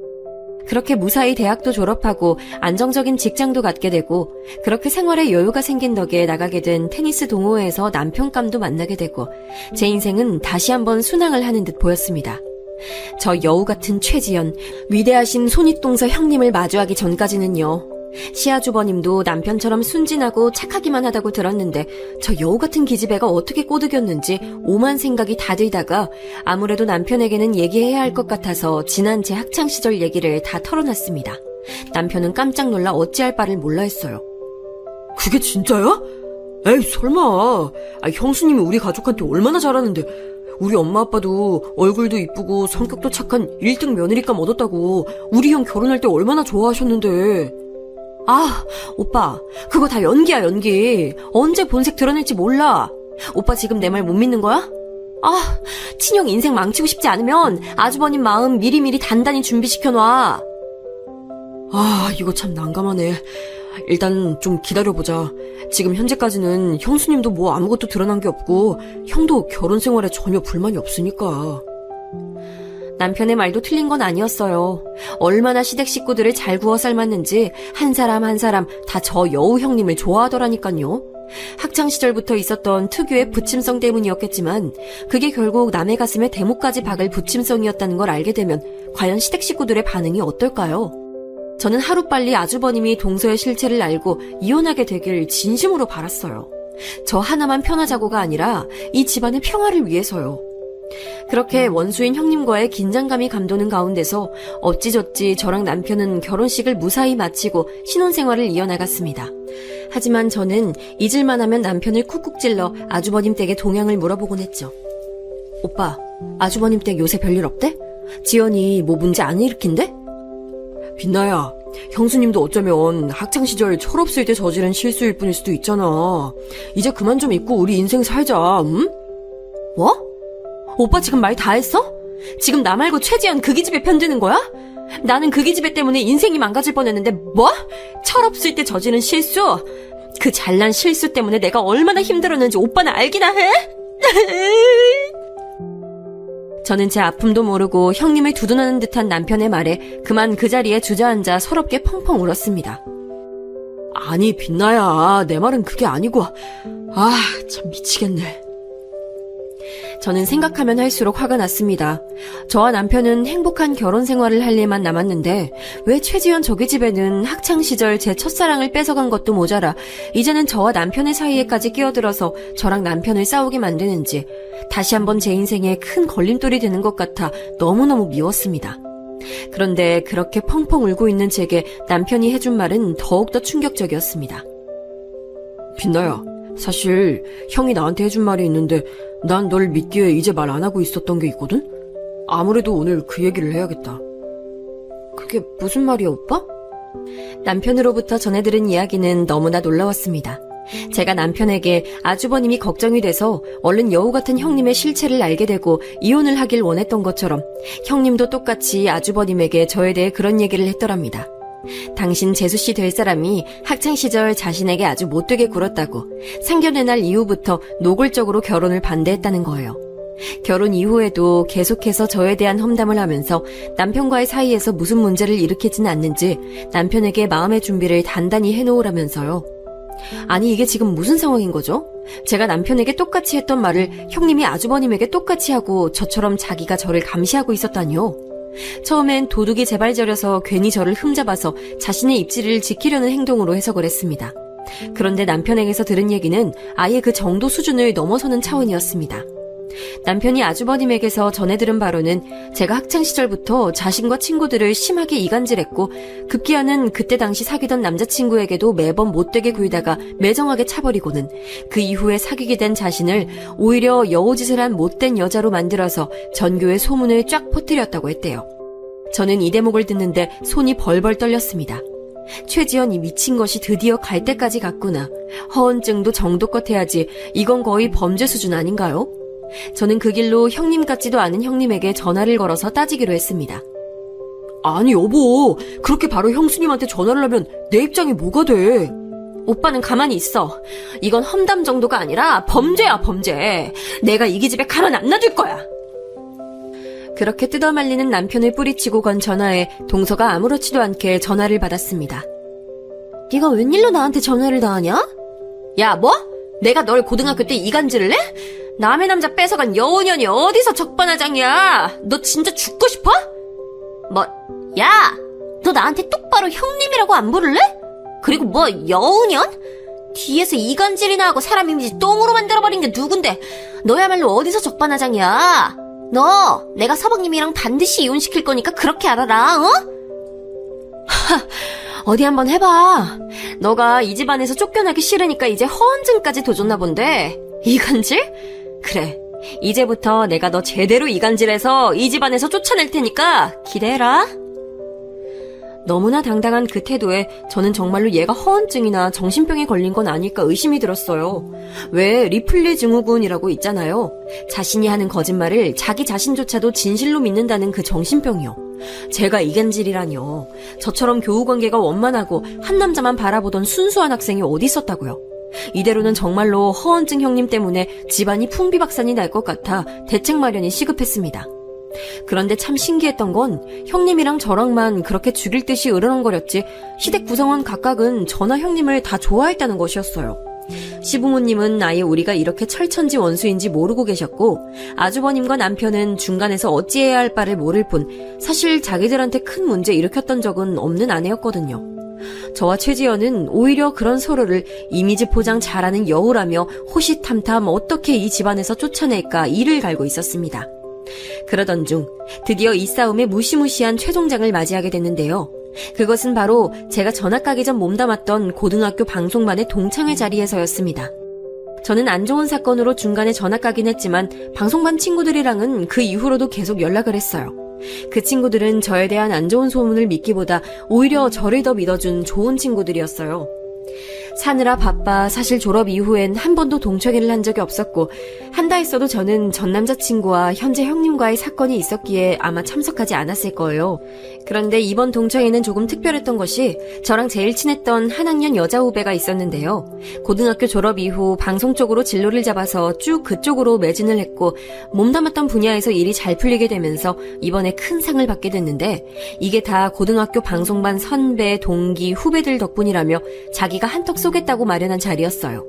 그렇게 무사히 대학도 졸업하고 안정적인 직장도 갖게 되고 그렇게 생활에 여유가 생긴 덕에 나가게 된 테니스 동호회에서 남편감도 만나게 되고 제 인생은 다시 한번 순항을 하는 듯 보였습니다. 저 여우 같은 최지연, 위대하신 손윗동서 형님을 마주하기 전까지는요. 시아주버님도 남편처럼 순진하고 착하기만 하다고 들었는데 저 여우 같은 기집애가 어떻게 꼬드겼는지 오만 생각이 다 들다가 아무래도 남편에게는 얘기해야 할 것 같아서 지난 제 학창시절 얘기를 다 털어놨습니다. 남편은 깜짝 놀라 어찌할 바를 몰라 했어요. 그게 진짜야? 에이, 설마. 형수님이 우리 가족한테 얼마나 잘하는데. 우리 엄마 아빠도 얼굴도 이쁘고 성격도 착한 1등 며느리감 얻었다고 우리 형 결혼할 때 얼마나 좋아하셨는데. 아, 오빠, 그거 다 연기야, 연기. 언제 본색 드러낼지 몰라. 오빠 지금 내 말 못 믿는 거야? 아, 친형 인생 망치고 싶지 않으면 아주버님 마음 미리미리 단단히 준비시켜놔. 아, 이거 참 난감하네. 일단 좀 기다려보자. 지금 현재까지는 형수님도 뭐 아무것도 드러난 게 없고 형도 결혼 생활에 전혀 불만이 없으니까. 남편의 말도 틀린 건 아니었어요. 얼마나 시댁 식구들을 잘 구워 삶았는지 한 사람 한 사람 다 저 여우 형님을 좋아하더라니까요. 학창시절부터 있었던 특유의 부침성 때문이었겠지만 그게 결국 남의 가슴에 대못까지 박을 부침성이었다는 걸 알게 되면 과연 시댁 식구들의 반응이 어떨까요? 저는 하루빨리 아주버님이 동서의 실체를 알고 이혼하게 되길 진심으로 바랐어요. 저 하나만 편하자고가 아니라 이 집안의 평화를 위해서요. 그렇게 원수인 형님과의 긴장감이 감도는 가운데서 어찌저찌 저랑 남편은 결혼식을 무사히 마치고 신혼생활을 이어나갔습니다. 하지만 저는 잊을만 하면 남편을 쿡쿡 찔러 아주버님 댁에 동향을 물어보곤 했죠. 오빠, 아주버님 댁 요새 별일 없대? 지연이 뭐 문제 안 일으킨대? 빛나야, 형수님도 어쩌면 학창시절 철없을 때 저지른 실수일 뿐일 수도 있잖아. 이제 그만 좀 잊고 우리 인생 살자, 응? 뭐? 오빠 지금 말 다 했어? 지금 나 말고 최지연 그 기집애 편드는 거야? 나는 그 기집애 때문에 인생이 망가질 뻔했는데 뭐? 철없을 때 저지른 실수? 그 잘난 실수 때문에 내가 얼마나 힘들었는지 오빠는 알기나 해? 저는 제 아픔도 모르고 형님을 두둔하는 듯한 남편의 말에 그만 그 자리에 주저앉아 서럽게 펑펑 울었습니다. 아니, 빛나야, 내 말은 그게 아니고. 아, 참 미치겠네. 저는 생각하면 할수록 화가 났습니다. 저와 남편은 행복한 결혼 생활을 할 일만 남았는데 왜 최지연 저기 집에는 학창시절 제 첫사랑을 뺏어간 것도 모자라 이제는 저와 남편의 사이에까지 끼어들어서 저랑 남편을 싸우게 만드는지 다시 한번 제 인생에 큰 걸림돌이 되는 것 같아 너무너무 미웠습니다. 그런데 그렇게 펑펑 울고 있는 제게 남편이 해준 말은 더욱더 충격적이었습니다. 빛나야, 사실 형이 나한테 해준 말이 있는데 난 널 믿기에 이제 말 안 하고 있었던 게 있거든? 아무래도 오늘 그 얘기를 해야겠다. 그게 무슨 말이야, 오빠? 남편으로부터 전해 들은 이야기는 너무나 놀라웠습니다. 제가 남편에게 아주버님이 걱정이 돼서 얼른 여우 같은 형님의 실체를 알게 되고 이혼을 하길 원했던 것처럼 형님도 똑같이 아주버님에게 저에 대해 그런 얘기를 했더랍니다. 당신 재수씨 될 사람이 학창시절 자신에게 아주 못되게 굴었다고 상견례 날 이후부터 노골적으로 결혼을 반대했다는 거예요. 결혼 이후에도 계속해서 저에 대한 험담을 하면서 남편과의 사이에서 무슨 문제를 일으키지는 않는지 남편에게 마음의 준비를 단단히 해놓으라면서요. 아니 이게 지금 무슨 상황인 거죠? 제가 남편에게 똑같이 했던 말을 형님이 아주버님에게 똑같이 하고 저처럼 자기가 저를 감시하고 있었다니요. 처음엔 도둑이 제발저려서 괜히 저를 흠잡아서 자신의 입지를 지키려는 행동으로 해석을 했습니다. 그런데 남편에게서 들은 얘기는 아예 그 정도 수준을 넘어서는 차원이었습니다. 남편이 아주버님에게서 전해 들은 바로는 제가 학창시절부터 자신과 친구들을 심하게 이간질했고 급기야는 그때 당시 사귀던 남자친구에게도 매번 못되게 굴다가 매정하게 차버리고는 그 이후에 사귀게 된 자신을 오히려 여우짓을 한 못된 여자로 만들어서 전교에 소문을 쫙 퍼뜨렸다고 했대요. 저는 이 대목을 듣는데 손이 벌벌 떨렸습니다. 최지연이 미친 것이 드디어 갈 때까지 갔구나. 허언증도 정도껏 해야지 이건 거의 범죄 수준 아닌가요? 저는 그 길로 형님 같지도 않은 형님에게 전화를 걸어서 따지기로 했습니다. 아니 여보, 그렇게 바로 형수님한테 전화를 하면 내 입장이 뭐가 돼? 오빠는 가만히 있어. 이건 험담 정도가 아니라 범죄야 범죄. 내가 이 기집애 가만 안 놔둘 거야. 그렇게 뜯어말리는 남편을 뿌리치고 건 전화에 동서가 아무렇지도 않게 전화를 받았습니다. 네가 웬일로 나한테 전화를 다 하냐? 야 뭐? 내가 널 고등학교 때 이간질을 해? 남의 남자 뺏어간 여우년이 어디서 적반하장이야? 너 진짜 죽고 싶어? 뭐, 야! 너 나한테 똑바로 형님이라고 안 부를래? 그리고 뭐, 여우년? 뒤에서 이간질이나 하고 사람 이미지 똥으로 만들어버린 게 누군데? 너야말로 어디서 적반하장이야? 너, 내가 서방님이랑 반드시 이혼시킬 거니까 그렇게 알아라, 어? 어디 한번 해봐. 너가 이 집안에서 쫓겨나기 싫으니까 이제 허언증까지 도줬나 본데. 이간질? 그래. 이제부터 내가 너 제대로 이간질해서 이 집안에서 쫓아낼 테니까 기대해라. 너무나 당당한 그 태도에 저는 정말로 얘가 허언증이나 정신병에 걸린 건 아닐까 의심이 들었어요. 왜 리플리 증후군이라고 있잖아요. 자신이 하는 거짓말을 자기 자신조차도 진실로 믿는다는 그 정신병이요. 제가 이간질이라뇨. 저처럼 교우관계가 원만하고 한 남자만 바라보던 순수한 학생이 어디 있었다고요. 이대로는 정말로 허언증 형님 때문에 집안이 풍비박산이 날 것 같아 대책 마련이 시급했습니다. 그런데 참 신기했던 건 형님이랑 저랑만 그렇게 죽일 듯이 으르렁거렸지 시댁 구성원 각각은 저나 형님을 다 좋아했다는 것이었어요. 시부모님은 아예 우리가 이렇게 철천지 원수인지 모르고 계셨고 아주버님과 남편은 중간에서 어찌해야 할 바를 모를 뿐 사실 자기들한테 큰 문제 일으켰던 적은 없는 아내였거든요. 저와 최지연은 오히려 그런 서로를 이미지 포장 잘하는 여우라며 호시탐탐 어떻게 이 집안에서 쫓아낼까 이를 갈고 있었습니다. 그러던 중 드디어 이 싸움에 무시무시한 최종장을 맞이하게 됐는데요. 그것은 바로 제가 전학 가기 전 몸담았던 고등학교 방송반의 동창회 자리에서였습니다. 저는 안 좋은 사건으로 중간에 전학 가긴 했지만 방송반 친구들이랑은 그 이후로도 계속 연락을 했어요. 그 친구들은 저에 대한 안 좋은 소문을 믿기보다 오히려 저를 더 믿어준 좋은 친구들이었어요. 사느라 바빠 사실 졸업 이후엔 한 번도 동창회를 한 적이 없었고 한다 했어도 저는 전 남자친구와 현재 형님과의 사건이 있었기에 아마 참석하지 않았을 거예요. 그런데 이번 동창회는 조금 특별했던 것이 저랑 제일 친했던 한 학년 여자 후배가 있었는데요. 고등학교 졸업 이후 방송 쪽으로 진로를 잡아서 쭉 그쪽으로 매진을 했고 몸담았던 분야에서 일이 잘 풀리게 되면서 이번에 큰 상을 받게 됐는데 이게 다 고등학교 방송반 선배, 동기, 후배들 덕분이라며 자기가 한턱 쏘겠다고 마련한 자리였어요.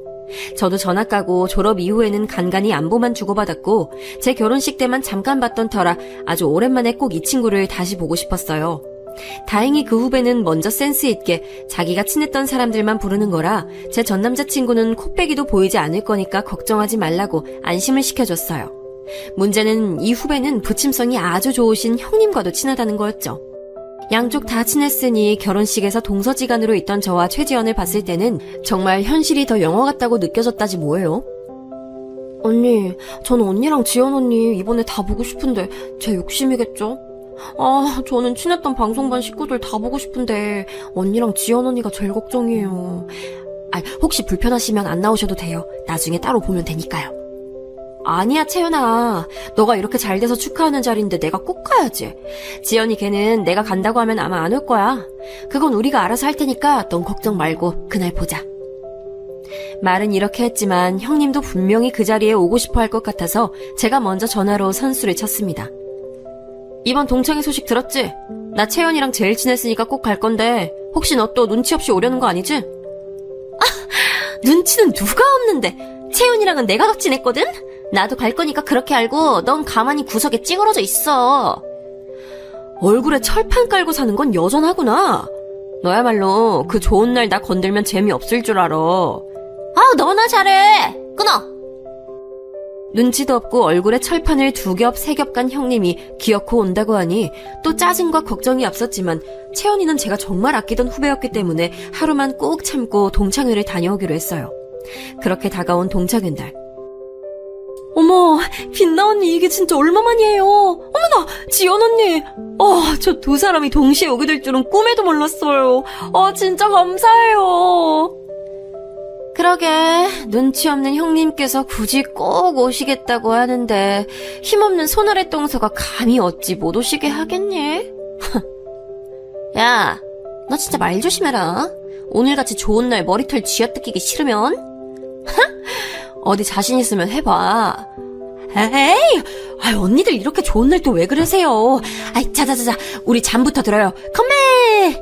저도 전학 가고 졸업 이후에는 간간히 안부만 주고받았고 제 결혼식 때만 잠깐 봤던 터라 아주 오랜만에 꼭 이 친구를 다시 보고 싶었어요. 다행히 그 후배는 먼저 센스 있게 자기가 친했던 사람들만 부르는 거라 제 전 남자친구는 코빼기도 보이지 않을 거니까 걱정하지 말라고 안심을 시켜줬어요. 문제는 이 후배는 부침성이 아주 좋으신 형님과도 친하다는 거였죠. 양쪽 다 친했으니 결혼식에서 동서지간으로 있던 저와 최지연을 봤을 때는 정말 현실이 더 영화 같다고 느껴졌다지 뭐예요. 언니, 저는 언니랑 지연 언니 이번에 다 보고 싶은데 제 욕심이겠죠? 저는 친했던 방송반 식구들 다 보고 싶은데 언니랑 지연 언니가 제일 걱정이에요. 혹시 불편하시면 안 나오셔도 돼요. 나중에 따로 보면 되니까요. 아니야 채연아, 너가 이렇게 잘 돼서 축하하는 자리인데 내가 꼭 가야지. 지연이 걔는 내가 간다고 하면 아마 안 올 거야. 그건 우리가 알아서 할 테니까 넌 걱정 말고 그날 보자. 말은 이렇게 했지만 형님도 분명히 그 자리에 오고 싶어 할 것 같아서 제가 먼저 전화로 선수를 쳤습니다. 이번 동창회 소식 들었지? 나 채연이랑 제일 친했으니까 꼭 갈 건데 혹시 너 또 눈치 없이 오려는 거 아니지? 눈치는 누가 없는데. 채연이랑은 내가 더 친했거든? 나도 갈 거니까 그렇게 알고 넌 가만히 구석에 찌그러져 있어. 얼굴에 철판 깔고 사는 건 여전하구나. 너야말로 그 좋은 날 나 건들면 재미없을 줄 알아. 아, 너나 잘해. 끊어. 눈치도 없고 얼굴에 철판을 2겹, 3겹 간 형님이 기어코 온다고 하니 또 짜증과 걱정이 앞섰지만 채연이는 제가 정말 아끼던 후배였기 때문에 하루만 꼭 참고 동창회를 다녀오기로 했어요. 그렇게 다가온 동창회 날. 어머, 빛나 언니 이게 진짜 얼마만이에요. 어머나, 지연 언니. 저 2사람이 동시에 오게 될 줄은 꿈에도 몰랐어요. 진짜 감사해요. 그러게, 눈치 없는 형님께서 굳이 꼭 오시겠다고 하는데 힘없는 손아래 똥서가 감히 어찌 못 오시게 하겠니? 야, 너 진짜 말 조심해라. 오늘같이 좋은 날 머리털 쥐어뜯기기 싫으면 어디 자신 있으면 해봐. 에이, 언니들 이렇게 좋은 날 또 왜 그러세요? 자자자자, 우리 잠부터 들어요. 컴백!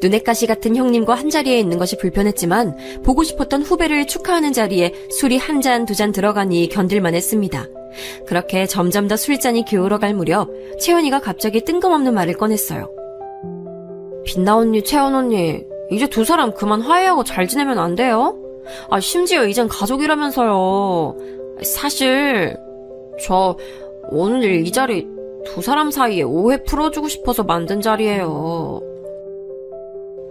눈엣가시 같은 형님과 한자리에 있는 것이 불편했지만 보고 싶었던 후배를 축하하는 자리에 술이 1잔, 2잔 들어가니 견딜만 했습니다. 그렇게 점점 더 술잔이 기울어갈 무렵 채연이가 갑자기 뜬금없는 말을 꺼냈어요. 빛나 언니, 채연 언니, 이제 2사람 그만 화해하고 잘 지내면 안 돼요? 심지어 이젠 가족이라면서요. 사실 저 오늘 이 자리 2사람 사이에 오해 풀어주고 싶어서 만든 자리예요.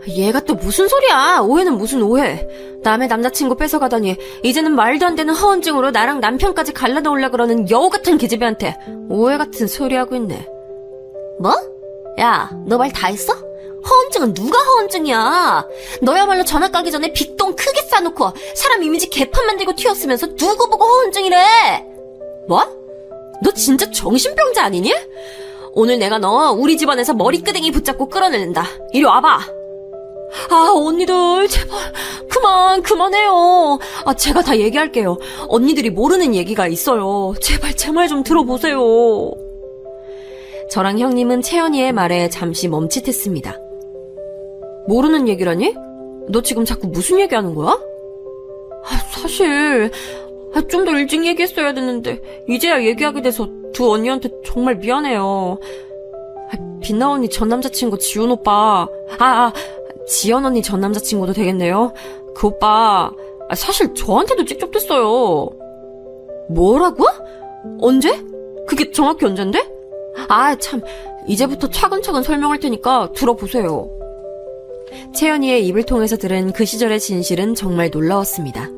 얘가 또 무슨 소리야. 오해는 무슨 오해. 남의 남자친구 뺏어가다니 이제는 말도 안 되는 허언증으로 나랑 남편까지 갈라놓으려 그러는 여우 같은 기집애한테 오해 같은 소리 하고 있네. 뭐? 야, 너 말 다 했어? 허언증은 누가 허언증이야? 너야말로 전학 가기 전에 빅돈 크게 싸놓고 사람 이미지 개판 만들고 튀었으면서 누구 보고 허언증이래? 뭐? 너 진짜 정신병자 아니니? 오늘 내가 너 우리 집안에서 머리끄댕이 붙잡고 끌어내는다. 이리 와봐. 언니들 제발 그만해요. 제가 다 얘기할게요. 언니들이 모르는 얘기가 있어요. 제발 제 말 좀 들어보세요. 저랑 형님은 채연이의 말에 잠시 멈칫했습니다. 모르는 얘기라니? 너 지금 자꾸 무슨 얘기하는 거야? 사실 좀 더 일찍 얘기했어야 됐는데 이제야 얘기하게 돼서 2 언니한테 정말 미안해요. 빛나 언니 전 남자친구 지훈 오빠, 지연 언니 전 남자친구도 되겠네요. 그 오빠 사실 저한테도 직접됐어요. 뭐라고? 언제? 그게 정확히 언젠데? 참, 이제부터 차근차근 설명할 테니까 들어보세요. 채연이의 입을 통해서 들은 그 시절의 진실은 정말 놀라웠습니다.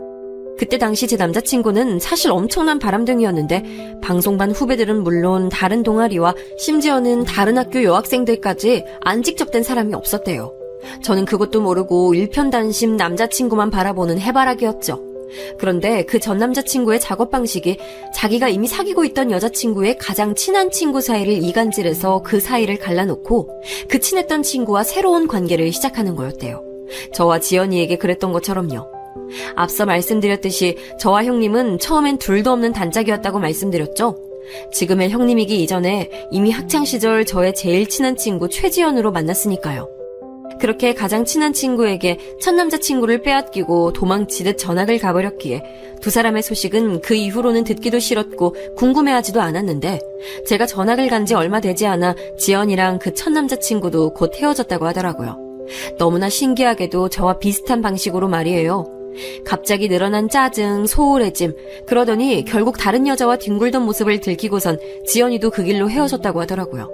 그때 당시 제 남자친구는 사실 엄청난 바람둥이였는데 방송반 후배들은 물론 다른 동아리와 심지어는 다른 학교 여학생들까지 안 직접된 사람이 없었대요. 저는 그것도 모르고 일편단심 남자친구만 바라보는 해바라기였죠. 그런데 그 전 남자친구의 작업 방식이 자기가 이미 사귀고 있던 여자친구의 가장 친한 친구 사이를 이간질해서 그 사이를 갈라놓고 그 친했던 친구와 새로운 관계를 시작하는 거였대요. 저와 지연이에게 그랬던 것처럼요. 앞서 말씀드렸듯이 저와 형님은 처음엔 둘도 없는 단짝이었다고 말씀드렸죠. 지금의 형님이기 이전에 이미 학창시절 저의 제일 친한 친구 최지연으로 만났으니까요. 그렇게 가장 친한 친구에게 첫 남자친구를 빼앗기고 도망치듯 전학을 가버렸기에 2사람의 소식은 그 이후로는 듣기도 싫었고 궁금해하지도 않았는데 제가 전학을 간 지 얼마 되지 않아 지연이랑 그 첫 남자친구도 곧 헤어졌다고 하더라고요. 너무나 신기하게도 저와 비슷한 방식으로 말이에요. 갑자기 늘어난 짜증, 소홀해짐, 그러더니 결국 다른 여자와 뒹굴던 모습을 들키고선 지연이도 그 길로 헤어졌다고 하더라고요.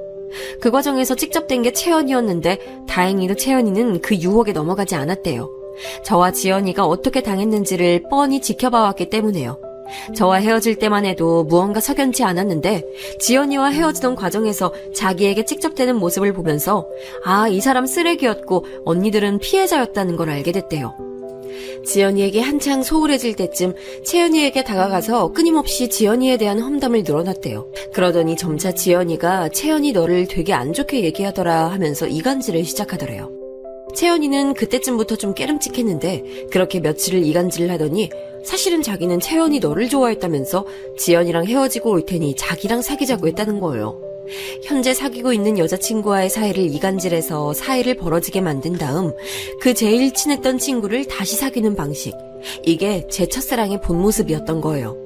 그 과정에서 직접된 게 채연이었는데 다행히도 채연이는 그 유혹에 넘어가지 않았대요. 저와 지연이가 어떻게 당했는지를 뻔히 지켜봐왔기 때문에요. 저와 헤어질 때만 해도 무언가 석연치 않았는데 지연이와 헤어지던 과정에서 자기에게 직접되는 모습을 보면서 이 사람 쓰레기였고 언니들은 피해자였다는 걸 알게 됐대요. 지연이에게 한창 소홀해질 때쯤 채연이에게 다가가서 끊임없이 지연이에 대한 험담을 늘어놨대요. 그러더니 점차 지연이가 채연이 너를 되게 안 좋게 얘기하더라 하면서 이간질을 시작하더래요. 채연이는 그때쯤부터 좀 깨름칙했는데 그렇게 며칠을 이간질을 하더니 사실은 자기는 채연이 너를 좋아했다면서 지연이랑 헤어지고 올 테니 자기랑 사귀자고 했다는 거예요. 현재 사귀고 있는 여자친구와의 사이를 이간질해서 사이를 벌어지게 만든 다음 그 제일 친했던 친구를 다시 사귀는 방식. 이게 제 첫사랑의 본 모습이었던 거예요.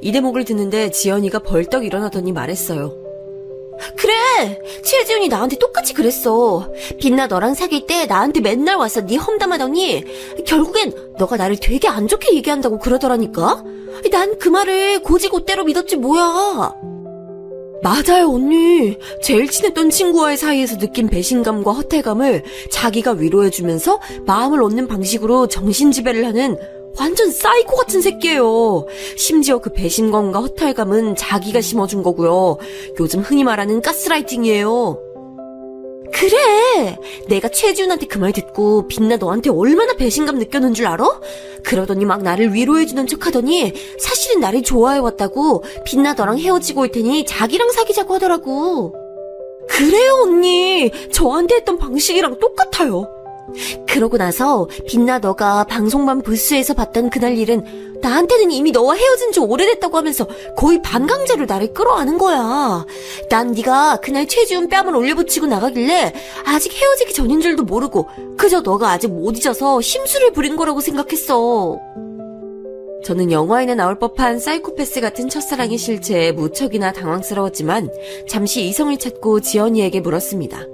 이 대목을 듣는데 지연이가 벌떡 일어나더니 말했어요. 그래! 최지훈이 나한테 똑같이 그랬어. 빛나 너랑 사귈 때 나한테 맨날 와서 네 험담하더니 결국엔 너가 나를 되게 안 좋게 얘기한다고 그러더라니까? 난 그 말을 고지고대로 믿었지 뭐야. 맞아요, 언니. 제일 친했던 친구와의 사이에서 느낀 배신감과 허탈감을 자기가 위로해주면서 마음을 얻는 방식으로 정신지배를 하는 완전 사이코 같은 새끼예요. 심지어 그 배신감과 허탈감은 자기가 심어준 거고요. 요즘 흔히 말하는 가스라이팅이에요. 그래! 내가 최지훈한테 그 말 듣고 빛나 너한테 얼마나 배신감 느꼈는 줄 알아? 그러더니 막 나를 위로해주는 척 하더니 사실은 나를 좋아해왔다고 빛나 너랑 헤어지고 올 테니 자기랑 사귀자고 하더라고. 그래요, 언니. 저한테 했던 방식이랑 똑같아요. 그러고 나서 빛나 너가 방송반 부스에서 봤던 그날 일은 나한테는 이미 너와 헤어진 지 오래됐다고 하면서 거의 반강제로 나를 끌어안은 거야. 난 네가 그날 최지훈 뺨을 올려붙이고 나가길래 아직 헤어지기 전인 줄도 모르고 그저 너가 아직 못 잊어서 심술을 부린 거라고 생각했어. 저는 영화에나 나올 법한 사이코패스 같은 첫사랑의 실체에 무척이나 당황스러웠지만 잠시 이성을 찾고 지연이에게 물었습니다.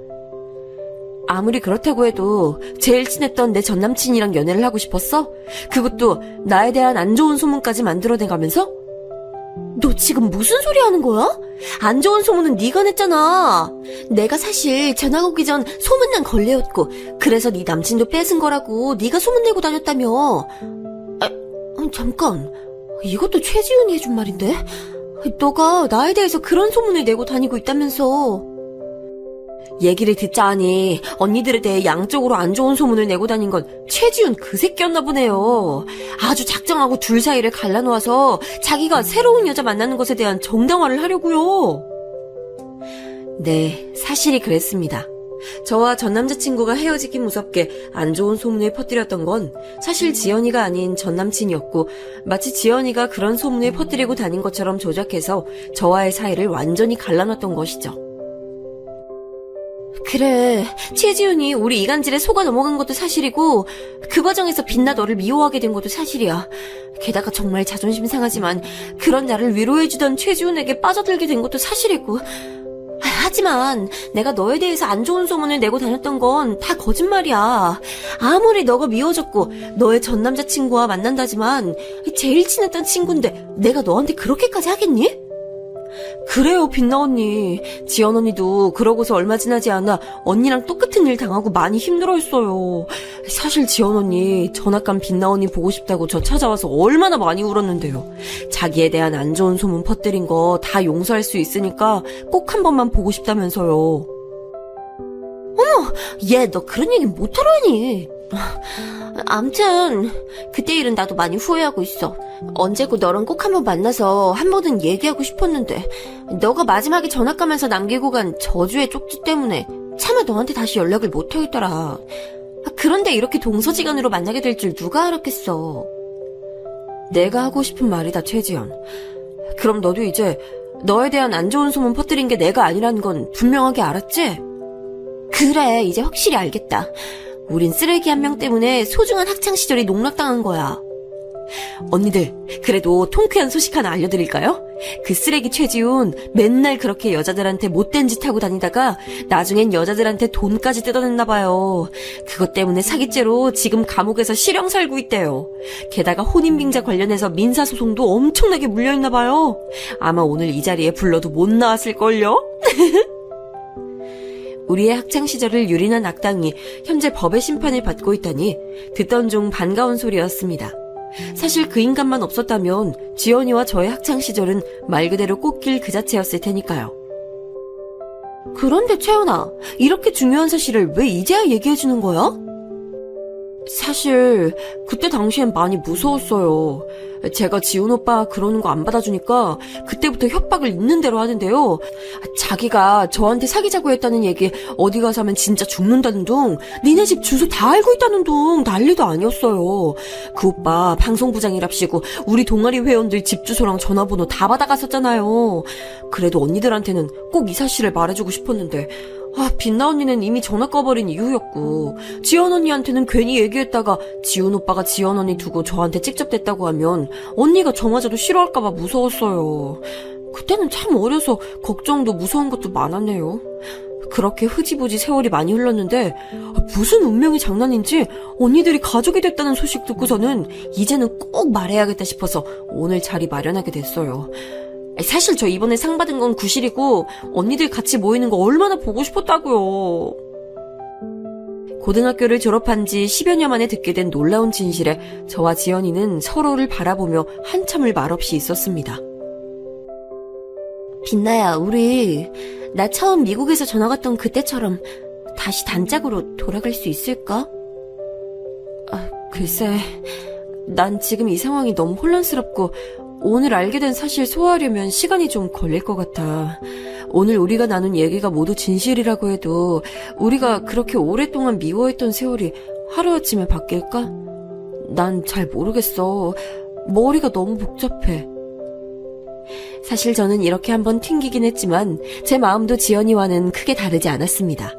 아무리 그렇다고 해도 제일 친했던 내 전남친이랑 연애를 하고 싶었어? 그것도 나에 대한 안 좋은 소문까지 만들어내가면서? 너 지금 무슨 소리 하는 거야? 안 좋은 소문은 네가 냈잖아. 내가 사실 전학 오기 전 소문난 걸레였고 그래서 네 남친도 뺏은 거라고 네가 소문내고 다녔다며. 잠깐. 이것도 최지훈이 해준 말인데? 너가 나에 대해서 그런 소문을 내고 다니고 있다면서. 얘기를 듣자 하니 언니들에 대해 양쪽으로 안 좋은 소문을 내고 다닌 건 최지훈 그 새끼였나 보네요. 아주 작정하고 둘 사이를 갈라놓아서 자기가 새로운 여자 만나는 것에 대한 정당화를 하려고요. 네, 사실이 그랬습니다. 저와 전 남자친구가 헤어지기 무섭게 안 좋은 소문을 퍼뜨렸던 건 사실 지연이가 아닌 전 남친이었고 마치 지연이가 그런 소문을 퍼뜨리고 다닌 것처럼 조작해서 저와의 사이를 완전히 갈라놨던 것이죠. 그래, 최지훈이 우리 이간질에 속아 넘어간 것도 사실이고 그 과정에서 빛나 너를 미워하게 된 것도 사실이야. 게다가 정말 자존심 상하지만 그런 나를 위로해주던 최지훈에게 빠져들게 된 것도 사실이고. 하지만 내가 너에 대해서 안 좋은 소문을 내고 다녔던 건 다 거짓말이야. 아무리 너가 미워졌고 너의 전 남자친구와 만난다지만 제일 친했던 친구인데 내가 너한테 그렇게까지 하겠니? 그래요, 빛나 언니. 지연 언니도 그러고서 얼마 지나지 않아 언니랑 똑같은 일 당하고 많이 힘들어했어요. 사실 지연 언니 전학 간 빛나 언니 보고 싶다고 저 찾아와서 얼마나 많이 울었는데요. 자기에 대한 안 좋은 소문 퍼뜨린 거 다 용서할 수 있으니까 꼭 한 번만 보고 싶다면서요. 얘 너 그런 얘기 못하러 하니. 암튼 그때 일은 나도 많이 후회하고 있어. 언제고 너랑 꼭 한번 만나서 한 번은 얘기하고 싶었는데 너가 마지막에 전학 가면서 남기고 간 저주의 쪽지 때문에 차마 너한테 다시 연락을 못하겠더라. 그런데 이렇게 동서지간으로 만나게 될 줄 누가 알았겠어. 내가 하고 싶은 말이다, 최지연. 그럼 너도 이제 너에 대한 안 좋은 소문 퍼뜨린 게 내가 아니라는 건 분명하게 알았지? 그래, 이제 확실히 알겠다. 우린 쓰레기 한 명 때문에 소중한 학창시절이 농락당한 거야. 언니들, 그래도 통쾌한 소식 하나 알려드릴까요? 그 쓰레기 최지훈 맨날 그렇게 여자들한테 못된 짓 하고 다니다가 나중엔 여자들한테 돈까지 뜯어냈나봐요. 그것 때문에 사기죄로 지금 감옥에서 실형 살고 있대요. 게다가 혼인빙자 관련해서 민사소송도 엄청나게 물려있나봐요. 아마 오늘 이 자리에 불러도 못 나왔을걸요? 우리의 학창시절을 유린한 악당이 현재 법의 심판을 받고 있다니 듣던 중 반가운 소리였습니다. 사실 그 인간만 없었다면 지연이와 저의 학창시절은 말 그대로 꽃길 그 자체였을 테니까요. 그런데 채연아, 이렇게 중요한 사실을 왜 이제야 얘기해주는 거야? 사실 그때 당시엔 많이 무서웠어요. 제가 지훈 오빠 그러는 거 안 받아주니까 그때부터 협박을 있는 대로 하는데요. 자기가 저한테 사귀자고 했다는 얘기 어디 가서 하면 진짜 죽는다는 둥, 니네 집 주소 다 알고 있다는 둥 난리도 아니었어요. 그 오빠 방송부장이랍시고 우리 동아리 회원들 집 주소랑 전화번호 다 받아갔었잖아요. 그래도 언니들한테는 꼭 이 사실을 말해주고 싶었는데 빛나 언니는 이미 전화 꺼버린 이유였고, 지연 언니한테는 괜히 얘기했다가 지훈 오빠가 지연 언니 두고 저한테 직접댔다고 하면 언니가 저마저도 싫어할까봐 무서웠어요. 그때는 참 어려서 걱정도 무서운 것도 많았네요. 그렇게 흐지부지 세월이 많이 흘렀는데 무슨 운명이 장난인지 언니들이 가족이 됐다는 소식 듣고서는 이제는 꼭 말해야겠다 싶어서 오늘 자리 마련하게 됐어요. 사실 저 이번에 상 받은 건 구실이고 언니들 같이 모이는 거 얼마나 보고 싶었다고요. 고등학교를 졸업한 지 10여 년 만에 듣게 된 놀라운 진실에 저와 지연이는 서로를 바라보며 한참을 말없이 있었습니다. 빛나야, 우리 나 처음 미국에서 전화 갔던 그때처럼 다시 단짝으로 돌아갈 수 있을까? 글쎄, 난 지금 이 상황이 너무 혼란스럽고 오늘 알게 된 사실 소화하려면 시간이 좀 걸릴 것 같아. 오늘 우리가 나눈 얘기가 모두 진실이라고 해도 우리가 그렇게 오랫동안 미워했던 세월이 하루아침에 바뀔까? 난 잘 모르겠어. 머리가 너무 복잡해. 사실 저는 이렇게 한번 튕기긴 했지만 제 마음도 지연이와는 크게 다르지 않았습니다.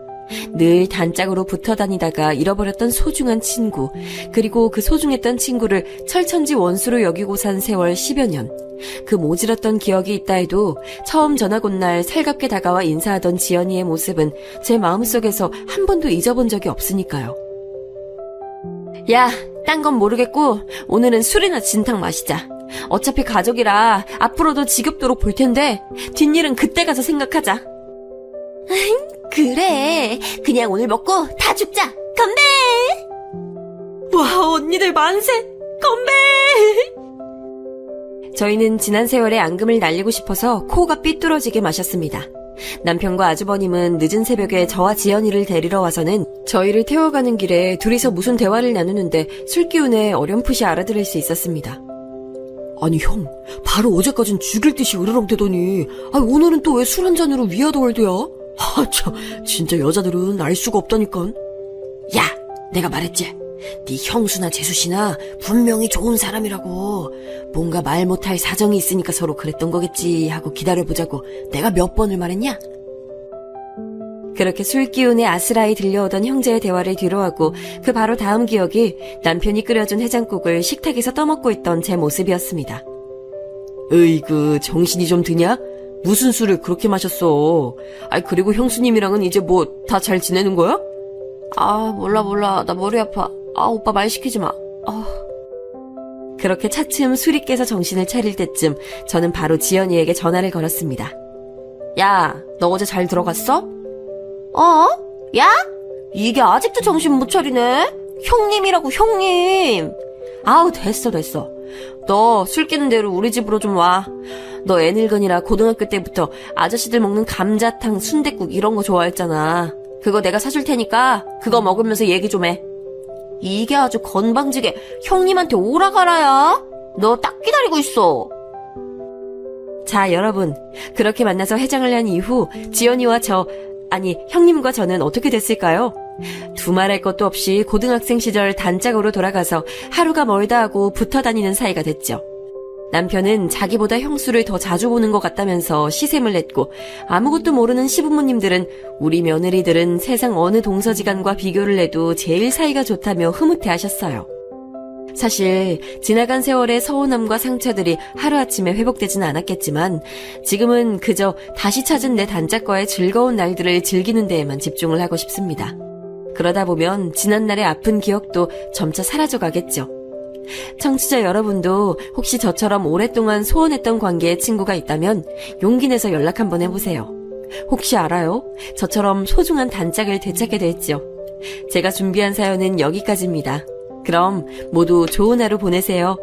늘 단짝으로 붙어 다니다가 잃어버렸던 소중한 친구, 그리고 그 소중했던 친구를 철천지 원수로 여기고 산 세월 10여 년. 그 모질었던 기억이 있다 해도 처음 전학 온 날 살갑게 다가와 인사하던 지연이의 모습은 제 마음속에서 한 번도 잊어본 적이 없으니까요. 야, 딴 건 모르겠고 오늘은 술이나 진탕 마시자. 어차피 가족이라 앞으로도 지겹도록 볼 텐데 뒷일은 그때 가서 생각하자. 그래, 그냥 오늘 먹고 다 죽자. 건배! 와, 언니들 만세! 건배! 저희는 지난 세월의 앙금을 날리고 싶어서 코가 삐뚤어지게 마셨습니다. 남편과 아주버님은 늦은 새벽에 저와 지연이를 데리러 와서는 저희를 태워가는 길에 둘이서 무슨 대화를 나누는데 술 기운에 어렴풋이 알아들을 수 있었습니다. 아니 형, 바로 어제까진 죽일 듯이 으르렁대더니 오늘은 또 왜 술 한 잔으로 위아더월드야? 참, 진짜 여자들은 알 수가 없다니깐. 야, 내가 말했지. 네 형수나 재수씨나 분명히 좋은 사람이라고. 뭔가 말 못할 사정이 있으니까 서로 그랬던 거겠지 하고 기다려보자고 내가 몇 번을 말했냐? 그렇게 술 기운에 아스라이 들려오던 형제의 대화를 뒤로하고 그 바로 다음 기억이 남편이 끓여준 해장국을 식탁에서 떠먹고 있던 제 모습이었습니다. 으이그, 정신이 좀 드냐? 무슨 술을 그렇게 마셨어? 그리고 형수님이랑은 이제 뭐 다 잘 지내는 거야? 몰라. 나 머리 아파. 오빠 말 시키지 마. 그렇게 차츰 술이 깨서 정신을 차릴 때쯤 저는 바로 지연이에게 전화를 걸었습니다. 야, 너 어제 잘 들어갔어? 야? 이게 아직도 정신 못 차리네? 형님이라고, 형님. 됐어. 너 술 깨는 대로 우리 집으로 좀 와. 너 애 늙은이라 고등학교 때부터 아저씨들 먹는 감자탕, 순댓국 이런 거 좋아했잖아. 그거 내가 사줄 테니까 그거 먹으면서 얘기 좀 해. 이게 아주 건방지게 형님한테 오라가라야. 너 딱 기다리고 있어. 자, 여러분. 그렇게 만나서 해장을 한 이후 지연이와 형님과 저는 어떻게 됐을까요? 두말할 것도 없이 고등학생 시절 단짝으로 돌아가서 하루가 멀다 하고 붙어 다니는 사이가 됐죠. 남편은 자기보다 형수를 더 자주 보는 것 같다면서 시샘을 냈고, 아무것도 모르는 시부모님들은 우리 며느리들은 세상 어느 동서지간과 비교를 해도 제일 사이가 좋다며 흐뭇해하셨어요. 사실 지나간 세월의 서운함과 상처들이 하루아침에 회복되진 않았겠지만 지금은 그저 다시 찾은 내 단짝과의 즐거운 날들을 즐기는 데에만 집중을 하고 싶습니다. 그러다 보면 지난날의 아픈 기억도 점차 사라져가겠죠. 청취자 여러분도 혹시 저처럼 오랫동안 소원했던 관계의 친구가 있다면 용기 내서 연락 한번 해보세요. 혹시 알아요? 저처럼 소중한 단짝을 되찾게 될지요. 제가 준비한 사연은 여기까지입니다. 그럼 모두 좋은 하루 보내세요.